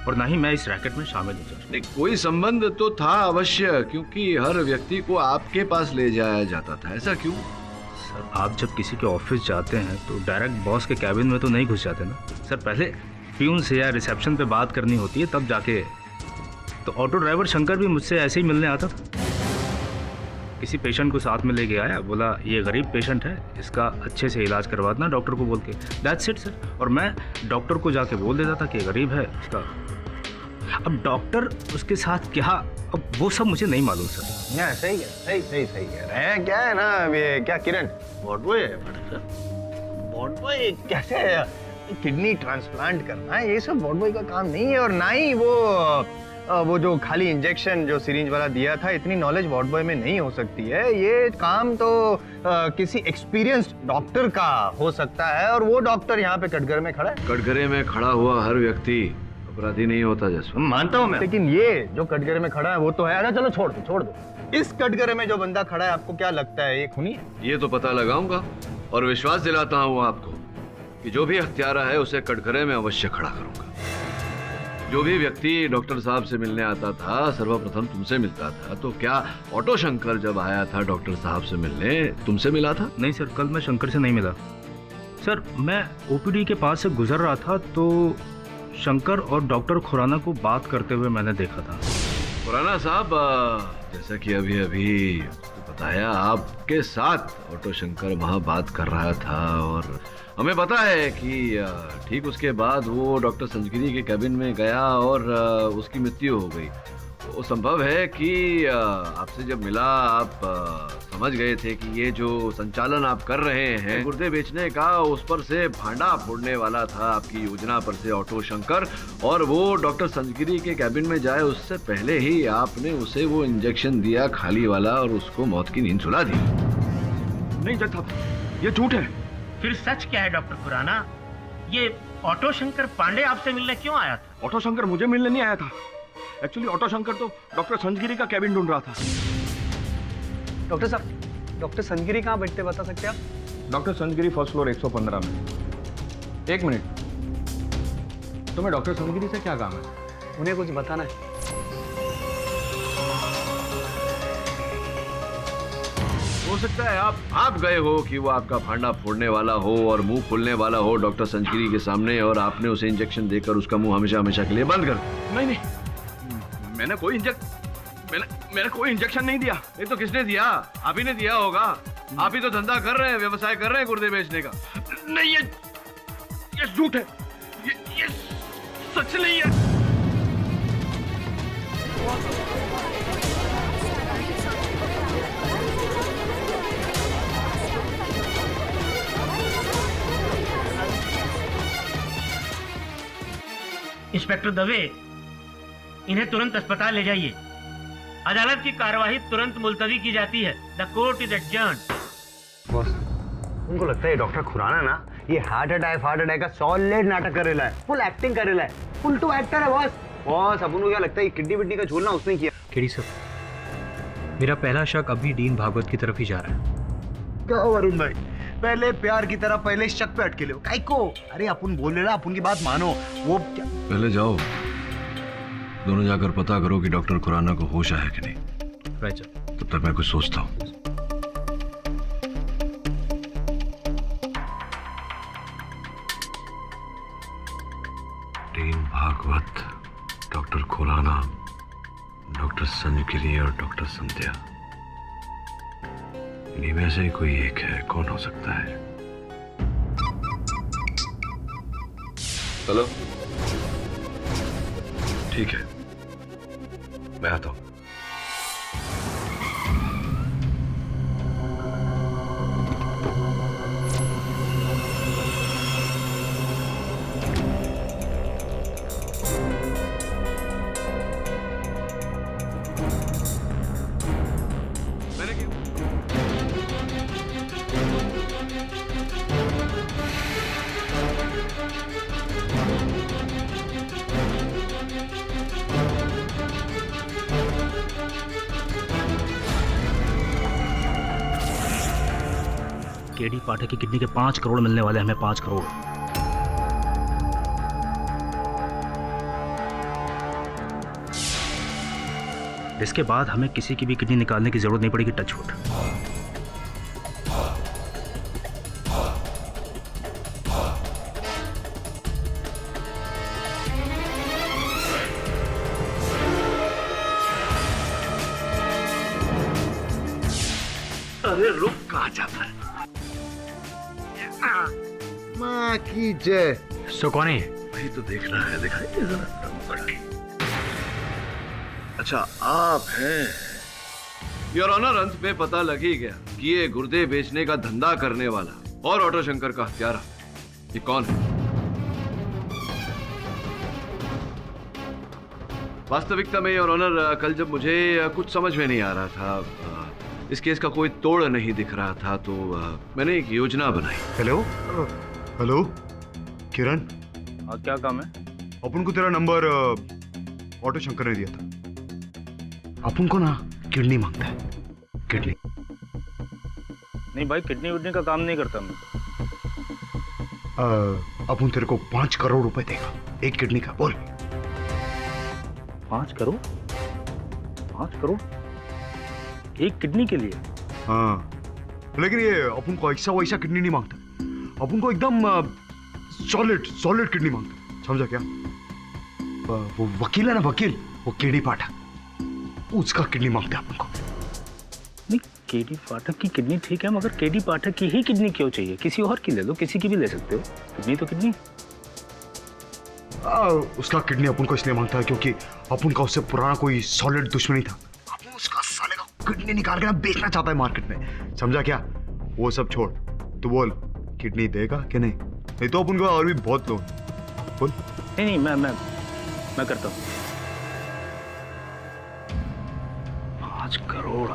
Speaker 6: और ना ही मैं इस रैकेट में शामिल हूँ सर।
Speaker 9: नहीं, कोई संबंध तो था अवश्य, क्योंकि हर व्यक्ति को आपके पास ले जाया जाता था। ऐसा क्यों?
Speaker 6: सर आप जब किसी के ऑफिस जाते हैं तो डायरेक्ट बॉस के कैबिन में तो नहीं घुस जाते ना सर, पहले प्यून से या रिसेप्शन पे बात करनी होती है तब जाके। तो ऑटो ड्राइवर शंकर भी मुझसे ऐसे ही मिलने आता था, किसी पेशेंट को साथ में लेके आया, बोला ये गरीब पेशेंट है, इसका अच्छे से इलाज करवा देना डॉक्टर को बोल के, दैट्स इट सर। और मैं डॉक्टर को जाके बोल देता था कि गरीब है उसका। अब डॉक्टर उसके साथ क्या, अब वो सब मुझे नहीं मालूम सर।
Speaker 10: हाँ, सही कह रहे हैं। क्या है ना ये क्या किरण, ब्रॉडवे कैसे किडनी ट्रांसप्लांट करना है, ये सब ब्रॉडवे का काम नहीं है। और ना ही वो जो खाली इंजेक्शन जो सिरिंज वाला दिया था, इतनी नॉलेज वार्ड बॉय में नहीं हो सकती है। ये काम तो किसी एक्सपीरियंस्ड डॉक्टर का हो सकता है और वो डॉक्टर यहाँ पे कटघरे में खड़ा है।
Speaker 9: कटघरे में खड़ा हुआ हर व्यक्ति अपराधी नहीं होता जसवंत।
Speaker 10: मानता हूँ मैं, लेकिन ये जो कटघरे में खड़ा है वो तो है। अरे चलो छोड़ दो। इस कटघरे में जो बंदा खड़ा है आपको क्या लगता है ये खूनी है?
Speaker 9: ये तो पता लगाऊंगा और विश्वास दिलाता हूँ आपको कि जो भी हत्यारा है उसे कटघरे में अवश्य खड़ा करूंगा। जो भी व्यक्ति डॉक्टर साहब से मिलने आता था सर्वप्रथम तुमसे मिलता था, तो क्या ऑटो शंकर जब आया था डॉक्टर साहब से मिलने तुमसे मिला था?
Speaker 6: नहीं सर, कल मैं शंकर से नहीं मिला सर। मैं ओपीडी के पास से गुजर रहा था तो शंकर और डॉक्टर खुराना को बात करते हुए मैंने देखा था।
Speaker 9: खुराना साहब, जैसा कि अभी बताया, आपके साथ ऑटो शंकर वहाँ बात कर रहा था और हमें पता है कि ठीक उसके बाद वो डॉक्टर संजगिरी के कैबिन में गया और उसकी मृत्यु हो गई। तो संभव है कि आपसे जब मिला आप समझ गए थे कि ये जो संचालन आप कर रहे हैं गुर्दे बेचने का, उस पर से भांडा फोड़ने वाला था आपकी योजना पर से ऑटो शंकर, और वो डॉक्टर संजगिरी के कैबिन में जाए उससे पहले ही आपने उसे वो इंजेक्शन दिया खाली वाला और उसको मौत की नींद सुला दी।
Speaker 13: नहीं जज साहब, ये झूठ है।
Speaker 12: फिर सच क्या है डॉक्टर खुराना? ये ऑटो शंकर पांडे आपसे मिलने क्यों आया था?
Speaker 13: ऑटो शंकर मुझे मिलने नहीं आया था। एक्चुअली ऑटो शंकर तो डॉक्टर संजगिरी का कैबिन ढूंढ रहा था।
Speaker 14: डॉक्टर साहब, डॉक्टर संजगिरी कहाँ बैठते बता सकते हैं आप?
Speaker 13: डॉक्टर संजगिरी फर्स्ट फ्लोर 115 में। एक मिनट, तुम्हें डॉक्टर संजगिरी से क्या काम है?
Speaker 14: उन्हें कुछ बताना है।
Speaker 9: हो सकता है आप गए हो कि वो आपका भांडा फोड़ने वाला हो और मुंह खोलने वाला हो डॉक्टर संजगिरी के सामने, और आपने उसे इंजेक्शन देकर उसका मुंह हमेशा हमेशा के लिए बंद कर।
Speaker 13: नहीं, मैंने कोई इंजेक्शन नहीं दिया।
Speaker 9: ये तो किसने दिया? आप ही ने दिया होगा। आप ही तो धंधा कर रहे हैं, व्यवसाय कर रहे हैं गुर्दे बेचने का।
Speaker 13: नहीं, ये झूठ है, ये सच नहीं है।
Speaker 12: इंस्पेक्टर दवे, इन्हें तुरंत अस्पताल ले जाइए। अदालत की कार्यवाही तुरंत मुलतवी की जाती है। The court is adjourned.
Speaker 8: Boss, उनको लगता है डॉक्टर खुराना ना ये हार्ट अटैक का सॉलिड नाटक करेला है, फुल एक्टिंग करेला है, फुल टू एक्टर है बॉस। अपन को क्या लगता है किडनी विडनी का झोलना उसने किया?
Speaker 6: केडी सर, मेरा पहला शक अभी डीन भागवत की तरफ ही जा रहा है।
Speaker 8: क्या वरुण भाई, पहले प्यार की तरह पहले शक पे अटके ले काई को? अरे अपन बोल रहे ना, अपन की बात मानो। वो क्या?
Speaker 9: पहले जाओ, दोनों जाकर पता करो कि डॉक्टर खुराना को होश आया कि नहीं।
Speaker 6: Right sir.
Speaker 9: तब तक मैं कुछ सोचता हूँ। Dean Bhagwat, doctor Khurana, doctor Sanjgiri और डॉक्टर संध्या, इन्हीं में से कोई एक है। कौन हो सकता है? चलो ठीक है, मैं आता हूं।
Speaker 6: केडी पाठक की किडनी के 5 करोड़ मिलने वाले, हमें 5 करोड़। इसके बाद हमें किसी की भी किडनी निकालने की जरूरत नहीं पड़ेगी। Touch wood.
Speaker 8: अरे रुक, कहाँ जाता है? माँ की जय।
Speaker 6: सो कौन है?
Speaker 9: वही तो देखना है, दिखाइए जरा नंबर। अच्छा, आप हैं। योर ऑनर, अंत में पता लग ही गया कि ये गुर्दे बेचने का धंधा करने वाला और ऑटो शंकर का हत्यारा ये कौन है। वास्तविकता में योर ऑनर, कल जब मुझे कुछ समझ में नहीं आ रहा था, इस केस का कोई तोड़ नहीं दिख रहा था, तो मैंने एक योजना बनाई।
Speaker 8: हेलो हेलो किरण,
Speaker 6: क्या काम है?
Speaker 8: अपन को तेरा नंबर ऑटो शंकर ने दिया था। अपन को ना किडनी मांगता है, किडनी।
Speaker 6: नहीं भाई, किडनी विडनी का काम नहीं करता मैं।
Speaker 8: अपन तेरे को 5 करोड़ रुपए देगा एक किडनी का। बोल।
Speaker 6: 5 करोड़? 5 करोड़ एक किडनी के लिए?
Speaker 8: हाँ, लेकिन ये अपन को ऐसा वैसा किडनी नहीं मांगता, अपन को एकदम सॉलिड किडनी मांगता, समझा क्या? वो वकील है ना, वकील, वो केडी पाठक, उसका किडनी मांगता है अपन को।
Speaker 6: नहीं, केडी पाठक की किडनी ठीक है, मगर केडी पाठक की ही किडनी क्यों चाहिए? किसी और की ले लो, किसी की भी ले सकते हो। किडनी तो किडनी।
Speaker 8: उसका किडनी अपन को इसलिए मांगता है क्योंकि अपन का उससे पुराना कोई सॉलिड दुश्मनी था। अपन उसका साले का किडनी निकाल के ना बेचना चाहता है मार्केट में, समझा क्या? वो सब छोड़, तू बोल किडनी देगा कि नहीं? नहीं तो अपन को और भी बहुत लोग। बोल।
Speaker 6: नहीं, मैं करता हूँ। 5 करोड़।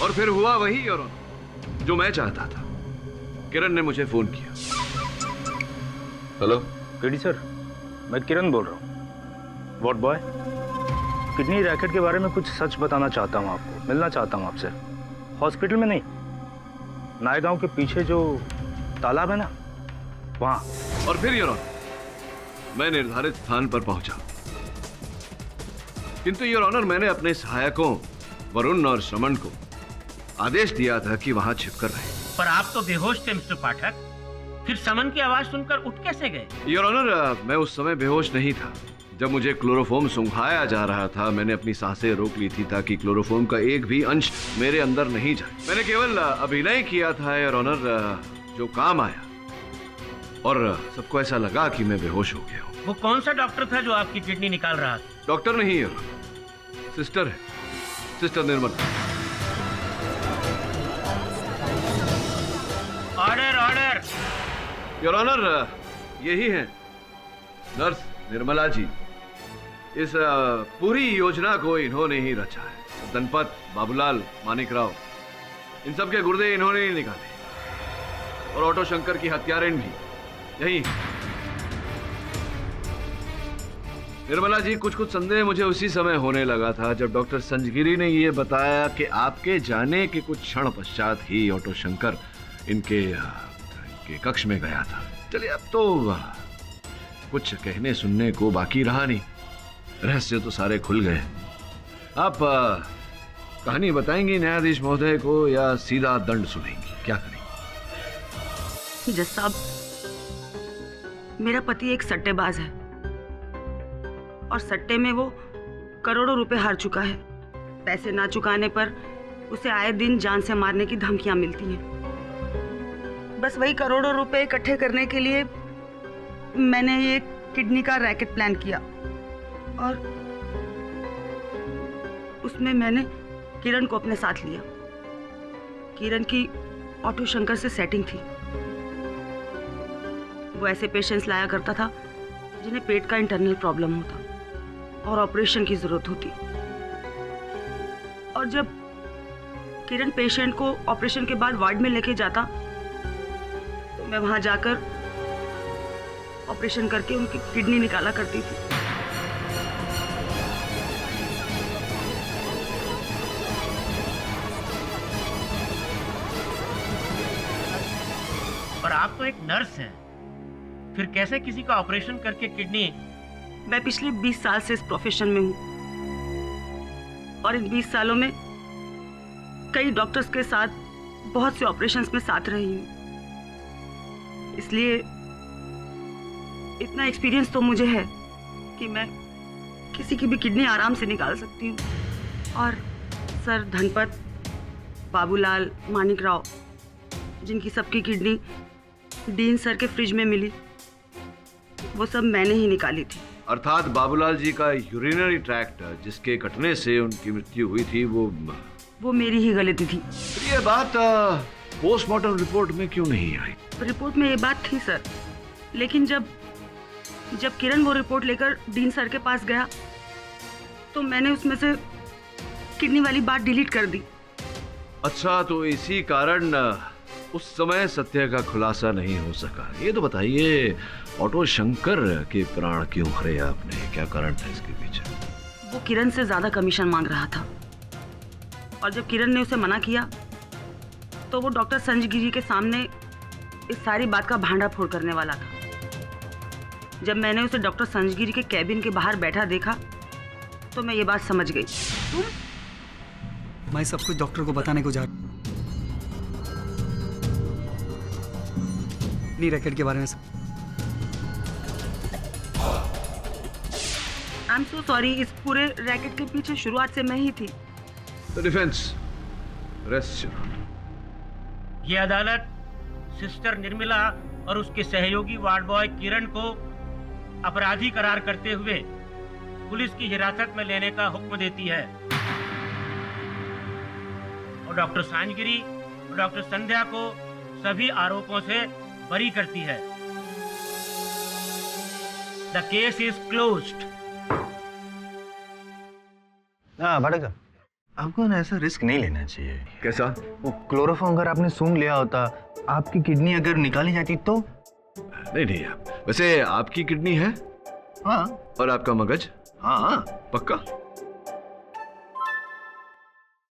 Speaker 9: और फिर हुआ वही और जो मैं चाहता था। किरण ने मुझे फोन किया। हेलो
Speaker 6: केडी सर, मैं किरण बोल रहा हूँ, वॉर्ड बॉय। किडनी रैकेट के बारे में कुछ सच बताना चाहता हूँ आपको, मिलना चाहता हूँ आपसे। हॉस्पिटल में नहीं, नायगांव के पीछे जो तालाब है ना, वहाँ।
Speaker 9: और फिर योर ऑनर, मैं निर्धारित स्थान पर पहुंचा, किंतु योर ऑनर मैंने अपने सहायकों वरुण और श्रमण को आदेश दिया था कि वहां छिपकर रहे।
Speaker 12: पर आप तो बेहोश थे मिस्टर पाठक, फिर समन की आवाज सुनकर उठ कैसे गए?
Speaker 9: योर ऑनर, मैं उस समय बेहोश नहीं था। जब मुझे क्लोरोफॉर्म सुंघाया जा रहा था, मैंने अपनी सांसें रोक ली थी ताकि क्लोरोफॉर्म का एक भी अंश मेरे अंदर नहीं जाए। मैंने केवल अभिनय किया था योर ऑनर, जो काम आया, और सबको ऐसा लगा कि मैं बेहोश हो गया हूँ।
Speaker 12: वो कौन सा डॉक्टर था जो आपकी किडनी निकाल रहा था?
Speaker 9: डॉक्टर नहीं योर, सिस्टर है, sister Nirmala.
Speaker 12: Order.
Speaker 9: Your honour, यही है नर्स निर्मला जी। इस पूरी योजना को इन्होंने ही रचा है। धनपत, बाबूलाल, मानिकराव, इन सब के गुर्दे इन्होंने ही निकाले, और ऑटो शंकर की हत्यारिन भी यही। निर्मला जी, कुछ संदेह मुझे उसी समय होने लगा था जब डॉक्टर संजगिरी ने यह बताया कि आपके जाने के कुछ क्षण पश्चात ही ऑटो शंकर इनके कक्ष में गया था। चलिए, अब तो कुछ कहने सुनने को बाकी रहा नहीं, रहस्य तो सारे खुल गए। आप कहानी बताएंगी न्यायाधीश महोदय को या सीधा दंड सुनेंगी? क्या करेंगी?
Speaker 3: जज साहब, मेरा पति एक सट्टेबाज है और सट्टे में वो करोड़ों रुपए हार चुका है। पैसे ना चुकाने पर उसे आए दिन जान से मारने की धमकियां मिलती हैं। बस वही करोड़ों रुपए इकट्ठे करने के लिए मैंने ये किडनी का रैकेट प्लान किया, और उसमें मैंने किरण को अपने साथ लिया। किरण की ऑटो शंकर से सेटिंग थी। वो ऐसे पेशेंट्स लाया करता था जिन्हें पेट का इंटरनल प्रॉब्लम होता और ऑपरेशन की जरूरत होती। और जब किरण पेशेंट को ऑपरेशन के बाद वार्ड में लेके जाता, तो मैं वहां जाकर ऑपरेशन करके उनकी किडनी निकाला करती थी।
Speaker 12: पर आप तो एक नर्स हैं, फिर कैसे किसी का ऑपरेशन करके किडनी?
Speaker 3: मैं पिछले 20 साल से इस प्रोफेशन में हूँ और इन 20 सालों में कई डॉक्टर्स के साथ बहुत से ऑपरेशंस में साथ रही हूँ, इसलिए इतना एक्सपीरियंस तो मुझे है कि मैं किसी की भी किडनी आराम से निकाल सकती हूँ। और सर धनपत, बाबूलाल, मानिक राव, जिनकी सबकी किडनी डीन सर के फ्रिज में मिली, वो सब मैंने ही निकाली थी।
Speaker 9: अर्थात बाबूलाल जी का यूरिनरी ट्रैक्ट जिसके कटने से उनकी मृत्यु हुई थी वो
Speaker 3: मेरी ही गलती थी।
Speaker 9: ये बात पोस्टमार्टम रिपोर्ट में क्यों नहीं आई?
Speaker 3: रिपोर्ट में ये बात थी सर, लेकिन जब किरण वो रिपोर्ट लेकर डीन सर के पास गया तो मैंने उसमें से किडनी वाली बात डिलीट कर दी।
Speaker 9: अच्छा, तो इसी कारण उस समय सत्य का खुलासा नहीं हो सका। ये तो बताइए, ऑटो शंकर के प्राण क्यों हरे आपने? क्या कारण था इसके पीछे?
Speaker 3: वो किरण से ज्यादा कमीशन मांग रहा था और जब किरण ने उसे मना किया तो वो डॉक्टर संजगिरी के सामने इस सारी बात का भांडा फोड़ करने वाला था। जब मैंने उसे डॉक्टर संजगिरी के कैबिन के बाहर बैठा देखा तो मैं ये बात समझ गई।
Speaker 14: मैं सब कुछ डॉक्टर को बताने को जा रहा नहीं, रैकेट के बारे में सब।
Speaker 3: आई एम सो सॉरी, इस पूरे रैकेट के पीछे शुरुआत से मैं ही थी।
Speaker 9: Defence, rest.
Speaker 12: ये अदालत सिस्टर निर्मला और उसके सहयोगी वार्ड बॉय किरण को अपराधी करार करते हुए पुलिस की हिरासत में लेने का हुक्म देती है और डॉक्टर सांजगिरी और डॉक्टर संध्या को सभी आरोपों से बरी करती है। The case is closed.
Speaker 10: हाँ भटक साहब, आपको ना ऐसा रिस्क नहीं लेना चाहिए।
Speaker 9: कैसा?
Speaker 10: वो क्लोरोफॉर्म अगर आपने सूंघ लिया होता, आपकी किडनी अगर निकाली जाती तो?
Speaker 9: नहीं, वैसे आपकी किडनी है?
Speaker 10: हाँ।
Speaker 9: और आपका मगज?
Speaker 10: हाँ।
Speaker 9: पक्का?